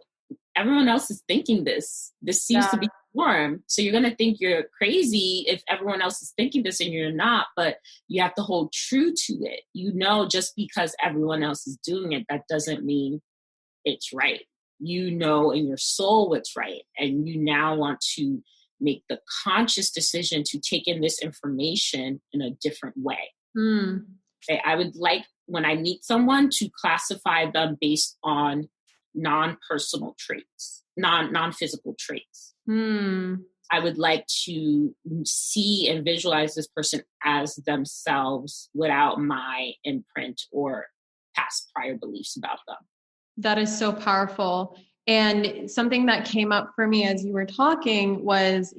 Everyone else is thinking this. This seems to be the norm. So you're going to think you're crazy if everyone else is thinking this and you're not, but you have to hold true to it. You know, just because everyone else is doing it, that doesn't mean it's right. You know in your soul what's right. And you now want to make the conscious decision to take in this information in a different way. Okay, I would like, when I meet someone, to classify them based on non-personal traits, non-physical traits. Hmm. I would like to see and visualize this person as themselves without my imprint or past prior beliefs about them. That is so powerful. And something that came up for me as you were talking was,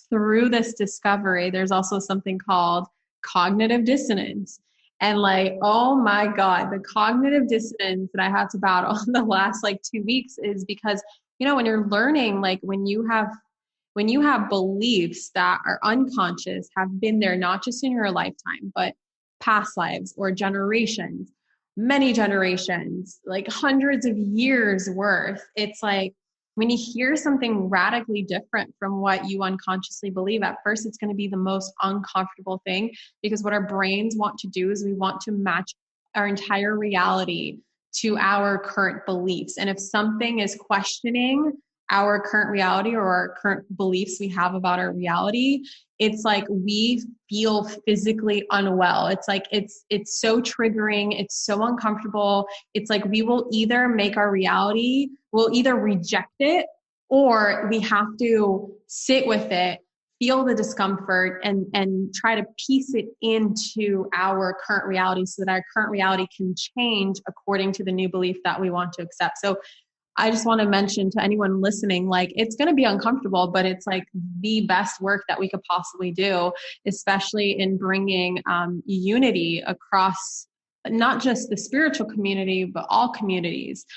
through this discovery, there's also something called cognitive dissonance. And like, oh my God, the cognitive dissonance that I had to battle the last 2 weeks is because, when you're learning, when you have beliefs that are unconscious, have been there, not just in your lifetime, but past lives or generations, many generations, hundreds of years worth, it's like when you hear something radically different from what you unconsciously believe, at first it's going to be the most uncomfortable thing, because what our brains want to do is we want to match our entire reality to our current beliefs. And if something is questioning our current reality or our current beliefs we have about our reality, it's like we feel physically unwell. It's like it's so triggering. It's so uncomfortable. It's like we will either make our reality, we'll either reject it, or we have to sit with it, feel the discomfort, and try to piece it into our current reality so that our current reality can change according to the new belief that we want to accept. So I just want to mention to anyone listening, it's going to be uncomfortable, but it's the best work that we could possibly do, especially in bringing unity across not just the spiritual community, but all communities,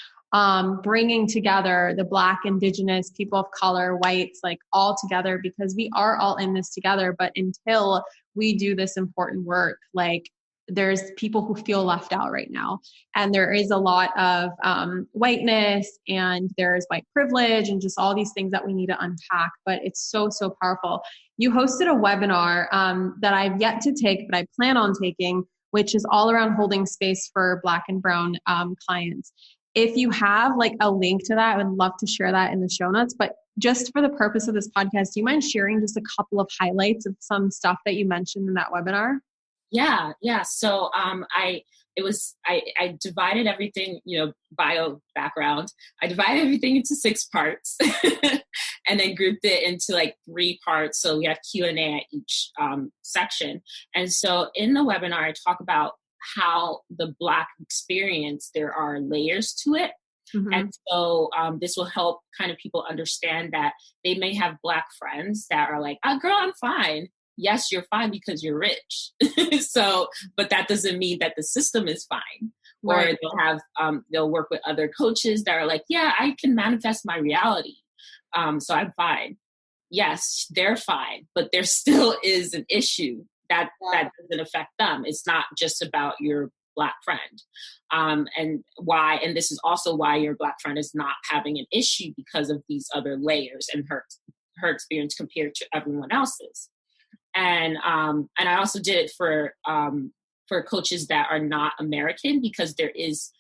bringing together the Black, Indigenous, people of color, whites, all together, because we are all in this together. But until we do this important work, there's people who feel left out right now. And there is a lot of whiteness, and there's white privilege, and just all these things that we need to unpack. But it's so, so powerful. You hosted a webinar that I've yet to take, but I plan on taking, which is all around holding space for Black and Brown clients. If you have a link to that, I would love to share that in the show notes. But just for the purpose of this podcast, do you mind sharing just a couple of highlights of some stuff that you mentioned in that webinar? Yeah. So I divided everything, bio background. I divided everything into 6 parts and then grouped it into 3 parts. So we have Q&A at each section. And so in the webinar, I talk about how the Black experience, there are layers to it. Mm-hmm. And so this will help kind of people understand that they may have Black friends that are like, oh, girl, I'm fine. Yes, you're fine because you're rich. But that doesn't mean that the system is fine. Right. Or they'll have, they'll work with other coaches that are like, yeah, I can manifest my reality. So I'm fine. Yes, they're fine, but there still is an issue that doesn't affect them. It's not just about your Black friend. And this is also why your Black friend is not having an issue, because of these other layers and her experience compared to everyone else's. And I also did it for coaches that are not American, because there is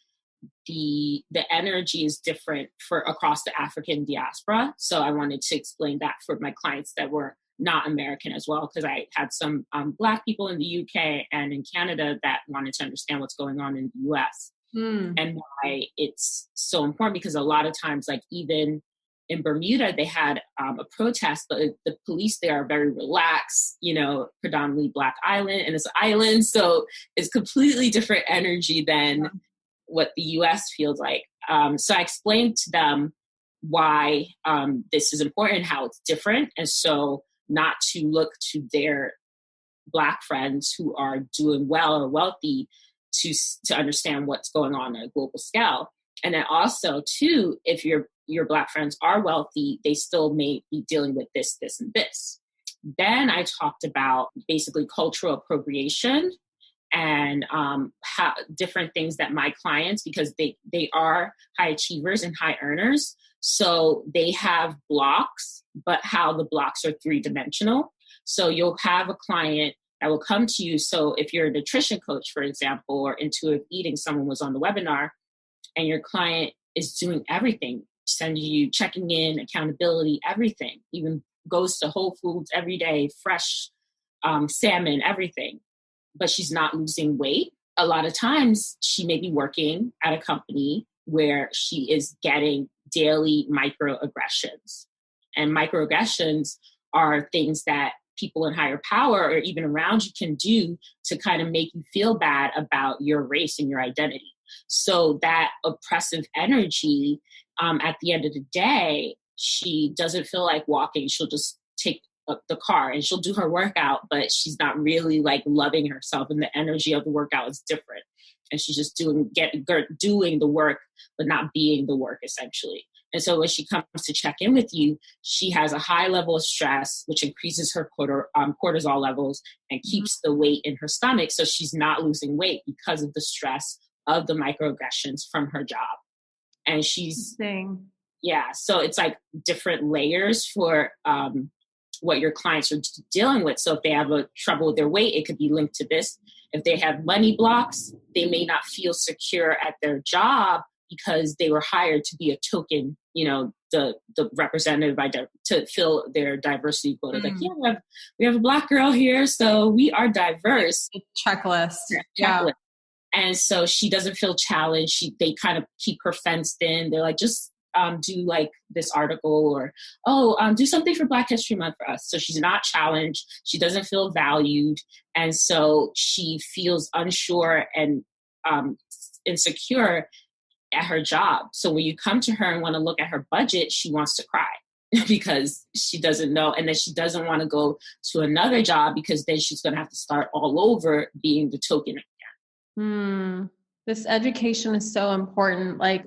the energy is different for across the African diaspora. So I wanted to explain that for my clients that were not American as well, because I had some Black people in the UK and in Canada that wanted to understand what's going on in the US and why it's so important. Because a lot of times, even in Bermuda, they had a protest, but the police there are very relaxed, predominantly Black island, and it's an island. So it's completely different energy than what the US feels like. So I explained to them why this is important, how it's different. And so not to look to their Black friends who are doing well or wealthy to understand what's going on a global scale. And then also too, if your Black friends are wealthy, they still may be dealing with this, this, and this. Then I talked about basically cultural appropriation and how different things that my clients, because they are high achievers and high earners, so they have blocks, but how the blocks are 3-dimensional. So you'll have a client that will come to you. So if you're a nutrition coach, for example, or intuitive eating, someone was on the webinar, and your client is doing everything, sending you, checking in, accountability, everything, even goes to Whole Foods every day, fresh salmon, everything. But she's not losing weight. A lot of times she may be working at a company where she is getting daily microaggressions. And microaggressions are things that people in higher power or even around you can do to kind of make you feel bad about your race and your identity. So that oppressive energy, at the end of the day, she doesn't feel like walking. She'll just take up the car and she'll do her workout, but she's not really like loving herself, and the energy of the workout is different. And she's just doing the work, but not being the work, essentially. And so when she comes to check in with you, she has a high level of stress, which increases her cortisol levels and keeps the weight in her stomach. So she's not losing weight because of the stress of the microaggressions from her job. And she's, yeah, so it's like different layers for what your clients are dealing with. So if they have trouble with their weight, it could be linked to this. If they have money blocks, they may not feel secure at their job because they were hired to be a token, the representative to fill their diversity quota. Like, yeah, we have a Black girl here, so we are diverse. Checklist. Yeah. And so she doesn't feel challenged. They kind of keep her fenced in. They're like, just do like this article, or, do something for Black History Month for us. So she's not challenged. She doesn't feel valued. And so she feels unsure and insecure at her job. So when you come to her and want to look at her budget, she wants to cry because she doesn't know. And then she doesn't want to go to another job because then she's going to have to start all over being the token again. This education is so important. Like,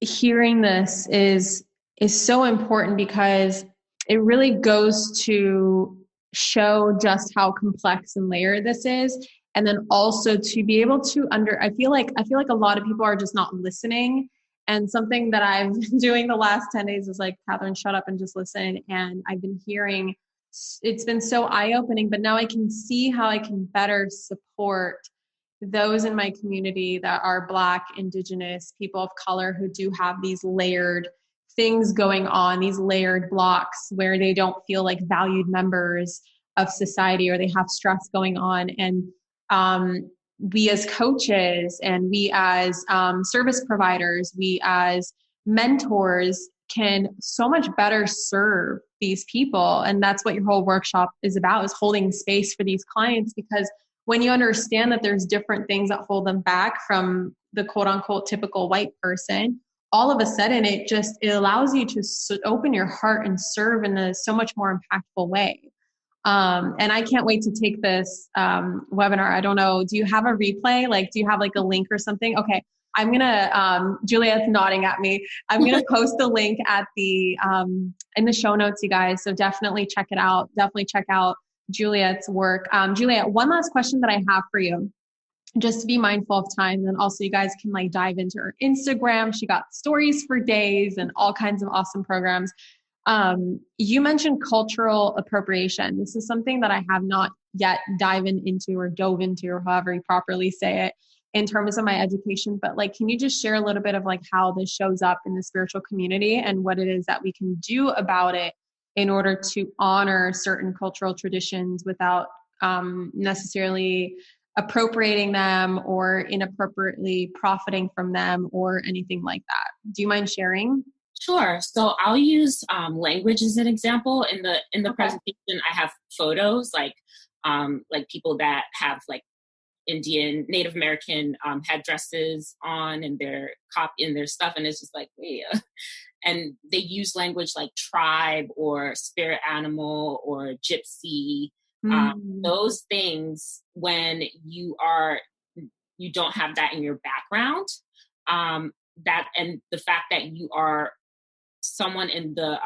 hearing this is so important because it really goes to show just how complex and layered this is. And then also to be able to I feel like a lot of people are just not listening. And something that I've been doing the last 10 days is like, Catherine, shut up and just listen. And I've been hearing, it's been so eye-opening, but now I can see how I can better support those in my community that are Black, Indigenous, people of color who do have these layered things going on, these layered blocks where they don't feel like valued members of society, or they have stress going on. And we as coaches and we as service providers, we as mentors can so much better serve these people. And that's what your whole workshop is about, is holding space for these clients. Because when you understand that there's different things that hold them back from the quote unquote typical white person, all of a sudden it allows you to open your heart and serve in a so much more impactful way. And I can't wait to take this webinar. I don't know. Do you have a replay? Like, do you have like a link or something? Okay. I'm going to, Juliet's nodding at me. I'm going to post the link at in the show notes, you guys. So definitely check it out. Definitely check out Juliet's work. Juliet, one last question that I have for you, just to be mindful of time. And also you guys can like dive into her Instagram. She got stories for days and all kinds of awesome programs. You mentioned cultural appropriation. This is something that I have not yet dove into, or however you properly say it, in terms of my education. But like, can you just share a little bit of like how this shows up in the spiritual community and what it is that we can do about it in order to honor certain cultural traditions without necessarily appropriating them or inappropriately profiting from them or anything like that? Do you mind sharing? Sure. So I'll use language as an example. In the presentation, I have photos like people that have like Indian, Native American headdresses on and their stuff, and it's just like, and they use language like tribe or spirit animal or gypsy. Those things, when you don't have that in your background, that, and the fact that you are someone in the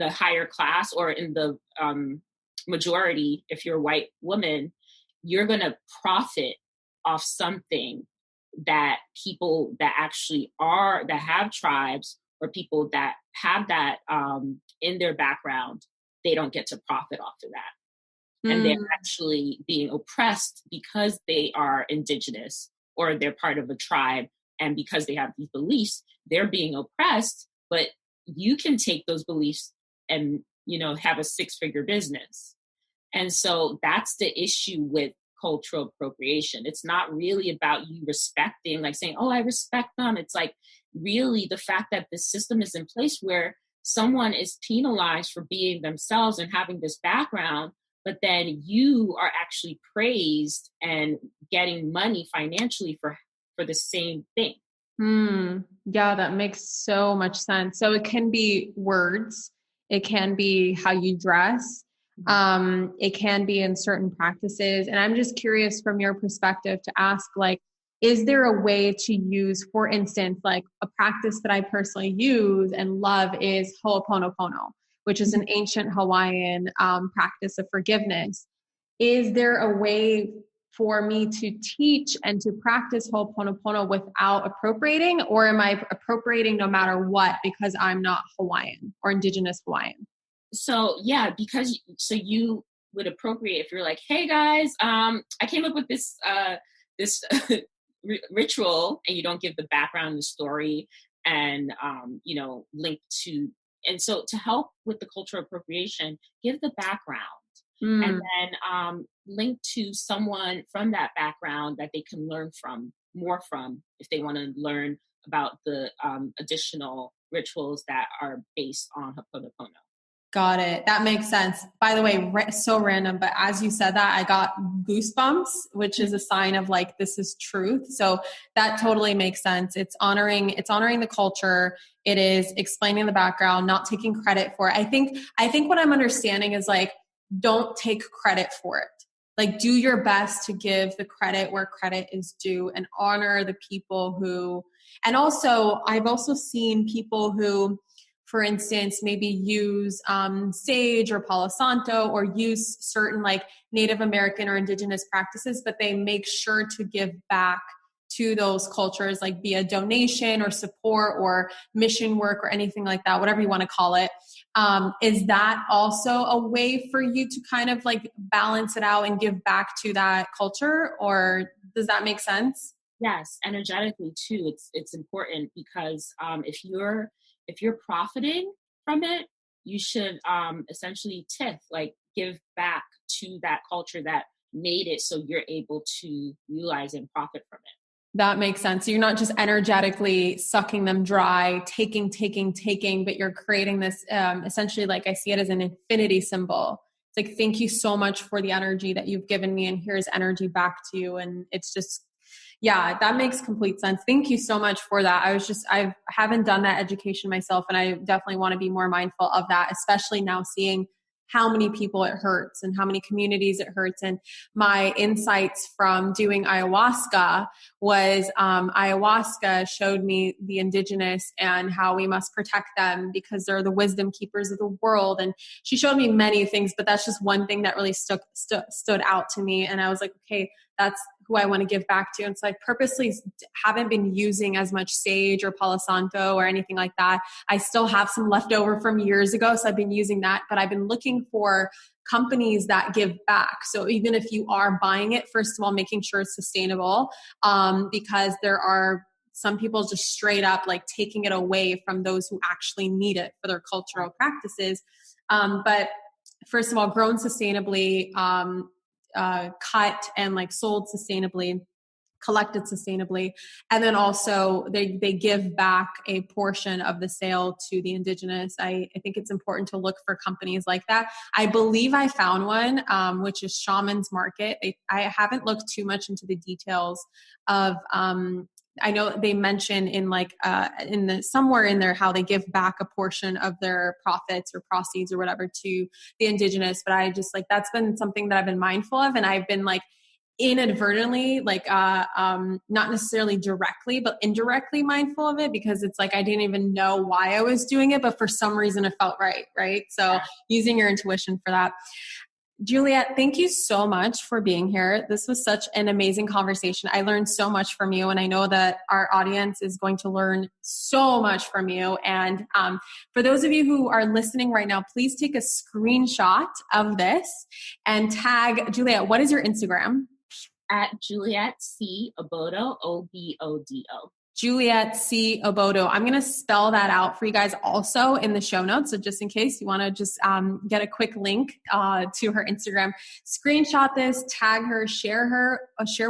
higher class or in the majority, if you're a white woman, you're going to profit off something that people that actually that have tribes or people that have that in their background, they don't get to profit off of that. And they're actually being oppressed because they are indigenous or they're part of a tribe. And because they have these beliefs, they're being oppressed, but you can take those beliefs and, have a 6-figure business. And so that's the issue with cultural appropriation. It's not really about you respecting, like saying, oh, I respect them. It's like really the fact that the system is in place where someone is penalized for being themselves and having this background, but then you are actually praised and getting money financially for the same thing. Yeah, that makes so much sense. So it can be words, it can be how you dress, it can be in certain practices. And I'm just curious from your perspective to ask, like, is there a way to use, for instance, like a practice that I personally use and love is Ho'oponopono, which is an ancient Hawaiian practice of forgiveness. Is there a way for me to teach and to practice Ho'oponopono without appropriating, or am I appropriating no matter what because I'm not Hawaiian or indigenous Hawaiian? So yeah, so you would appropriate if you're like, hey guys, I came up with this ritual, and you don't give the background, the story, and link to, and so to help with the cultural appropriation, give the background. And then link to someone from that background that they can learn more from, if they want to learn about the additional rituals that are based on Ho'oponopono. Got it. That makes sense. By the way, so random, but as you said that, I got goosebumps, which is a sign of like, this is truth. So that totally makes sense. It's honoring the culture. It is explaining the background, not taking credit for it. I think what I'm understanding is like, don't take credit for it. Like, do your best to give the credit where credit is due and honor the people who, and also I've also seen people who, for instance, maybe use sage or Palo Santo, or use certain like Native American or indigenous practices, but they make sure to give back to those cultures, like via donation or support or mission work or anything like that, whatever you want to call it. Is that also a way for you to kind of like balance it out and give back to that culture? Or does that make sense? Yes, energetically too. It's important because if you're profiting from it, you should essentially give back to that culture that made it, so you're able to utilize and profit from it. That makes sense. So you're not just energetically sucking them dry, taking, but you're creating this, essentially, like I see it as an infinity symbol. It's like, thank you so much for the energy that you've given me, and here's energy back to you. And it's just, yeah, that makes complete sense. Thank you so much for that. I haven't done that education myself, and I definitely want to be more mindful of that, especially now seeing how many people it hurts and how many communities it hurts. And my insights from doing ayahuasca was ayahuasca showed me the indigenous and how we must protect them because they're the wisdom keepers of the world. And she showed me many things, but that's just one thing that really stood out to me. And I was like, okay, that's who I want to give back to. And so I purposely haven't been using as much sage or Palo Santo or anything like that. I still have some left over from years ago, so I've been using that, but I've been looking for companies that give back. So even if you are buying it, first of all, making sure it's sustainable, because there are some people just straight up like taking it away from those who actually need it for their cultural practices. But first of all, grown sustainably, cut and like sold sustainably, collected sustainably. And then also they give back a portion of the sale to the indigenous. I think it's important to look for companies like that. I believe I found one, which is Shaman's Market. I haven't looked too much into the details of, I know they mention in like somewhere in there how they give back a portion of their profits or proceeds or whatever to the indigenous. But I just like, that's been something that I've been mindful of, and I've been like inadvertently, like not necessarily directly, but indirectly mindful of it, because it's like I didn't even know why I was doing it, but for some reason it felt right? So using your intuition for that. Juliet, thank you so much for being here. This was such an amazing conversation. I learned so much from you, and I know that our audience is going to learn so much from you. And for those of you who are listening right now, please take a screenshot of this and tag Juliet. What is your Instagram? At Juliet C Obodo, Obodo. Juliet C. Obodo. I'm going to spell that out for you guys also in the show notes. So just in case you want to just get a quick link to her Instagram, screenshot this, tag her, share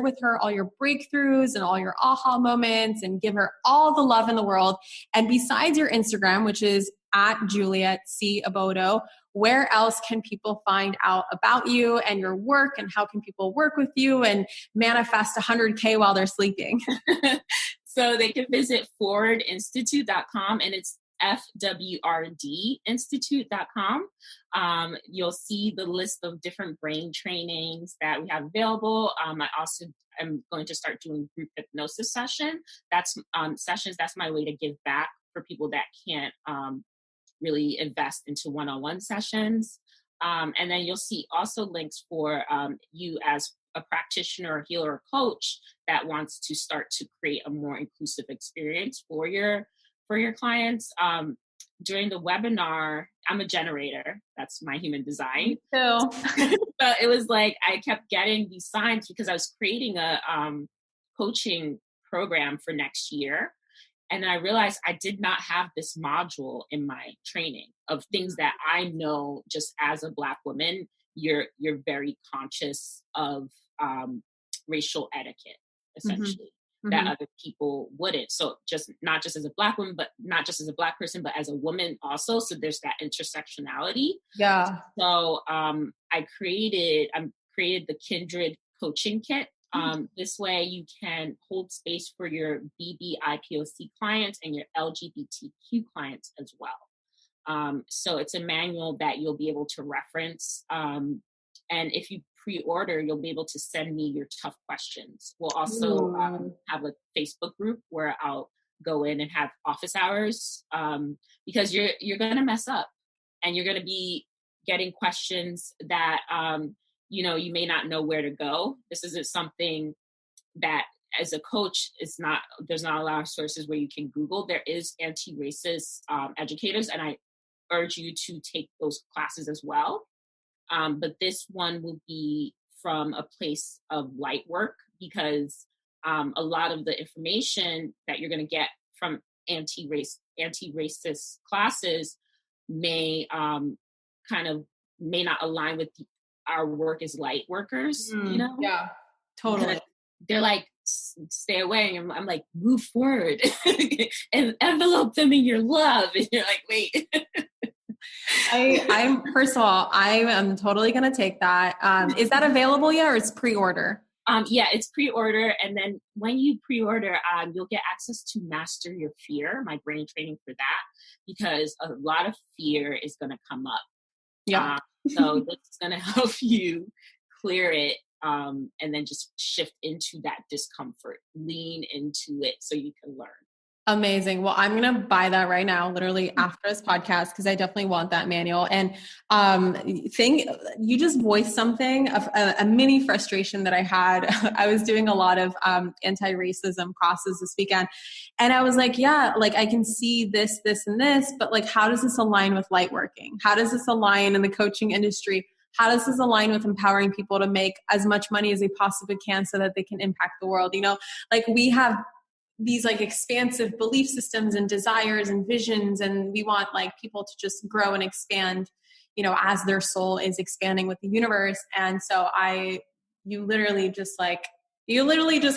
with her all your breakthroughs and all your aha moments, and give her all the love in the world. And besides your Instagram, which is at Juliet C. Obodo, where else can people find out about you and your work, and how can people work with you and manifest 100K while they're sleeping? So they can visit FWRDinstitute.com, and it's FWRD Institute.com. You'll see the list of different brain trainings that we have available. I also am going to start doing group hypnosis sessions. That's my way to give back for people that can't really invest into one-on-one sessions. And then you'll see also links for you as a practitioner, healer, or coach that wants to start to create a more inclusive experience for your clients. During the webinar, I'm a generator. That's my human design. So it was like I kept getting these signs because I was creating a coaching program for next year. And then I realized I did not have this module in my training of things that I know just as a Black woman, you're very conscious of racial etiquette, essentially, that other people wouldn't. So not just as a Black woman, but not just as a Black person, but as a woman also. So there's that intersectionality. Yeah. So I created the Kindred Coaching Kit. This way you can hold space for your BBIPOC clients and your LGBTQ clients as well. So it's a manual that you'll be able to reference. And if you pre-order, you'll be able to send me your tough questions. We'll also have a Facebook group where I'll go in and have office hours, because you're going to mess up, and you're going to be getting questions that, you may not know where to go. This isn't something that as a coach, there's not a lot of sources where you can Google. There is anti-racist educators, and I urge you to take those classes as well. But this one will be from a place of light work, because a lot of the information that you're going to get from anti-racist classes may not align with our work as light workers, Yeah, totally. Because they're like, stay away. And I'm like, move forward and envelope them in your love. And you're like, wait. I'm first of all, I am totally going to take that. Is that available yet, or it's pre-order? Yeah, it's pre-order. And then when you pre-order, you'll get access to Master Your Fear, my brain training for that, because a lot of fear is going to come up. Yeah. So this is going to help you clear it, and then just shift into that discomfort, lean into it so you can learn. Amazing. Well, I'm going to buy that right now, literally after this podcast, because I definitely want that manual. And you just voiced something of a mini frustration that I had. I was doing a lot of anti-racism classes this weekend, and I was like, yeah, like I can see this, and this, but like, how does this align with light working? How does this align in the coaching industry? How does this align with empowering people to make as much money as they possibly can so that they can impact the world? Like we have these like expansive belief systems and desires and visions, and we want like people to just grow and expand, as their soul is expanding with the universe. And so you literally just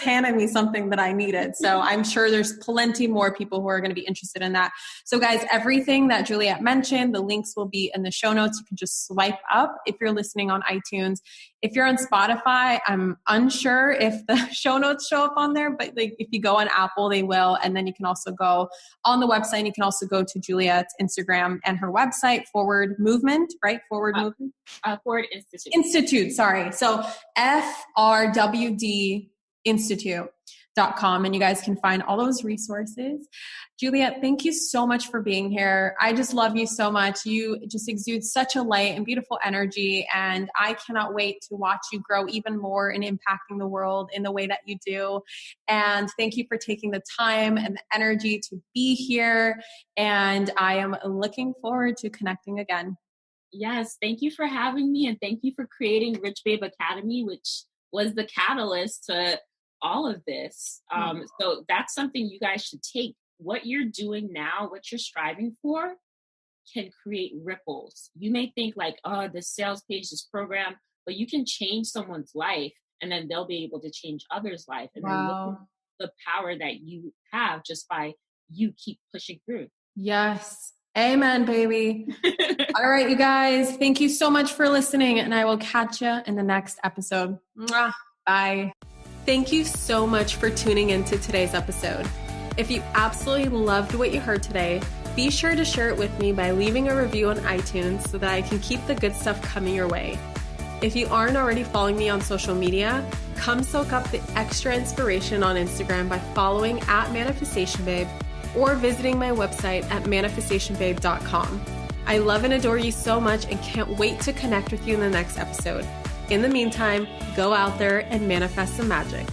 handed me something that I needed. So I'm sure there's plenty more people who are going to be interested in that. So guys, everything that Juliet mentioned, the links will be in the show notes. You can just swipe up if you're listening on iTunes. If you're on Spotify, I'm unsure if the show notes show up on there, but like if you go on Apple, they will. And then you can also go on the website. You can also go to Juliet's Instagram and her website, Forward Movement, right? Forward Movement? Forward Institute. Institute, sorry. So FWRD Institute.com, and you guys can find all those resources. Juliet, thank you so much for being here. I just love you so much. You just exude such a light and beautiful energy, and I cannot wait to watch you grow even more and impacting the world in the way that you do. And thank you for taking the time and the energy to be here, and I am looking forward to connecting again. Yes, thank you for having me, and thank you for creating Rich Babe Academy, which was the catalyst to all of this. So that's something you guys should take. What you're doing now, what you're striving for, can create ripples. You may think like, oh, this sales page, this program, but you can change someone's life, and then they'll be able to change others' life. And then look at the power that you have just by you keep pushing through. Yes. Amen, baby. All right, you guys, thank you so much for listening, and I will catch you in the next episode. Mwah. Bye. Thank you so much for tuning into today's episode. If you absolutely loved what you heard today, be sure to share it with me by leaving a review on iTunes so that I can keep the good stuff coming your way. If you aren't already following me on social media, come soak up the extra inspiration on Instagram by following @ManifestationBabe or visiting my website at manifestationbabe.com. I love and adore you so much and can't wait to connect with you in the next episode. In the meantime, go out there and manifest some magic.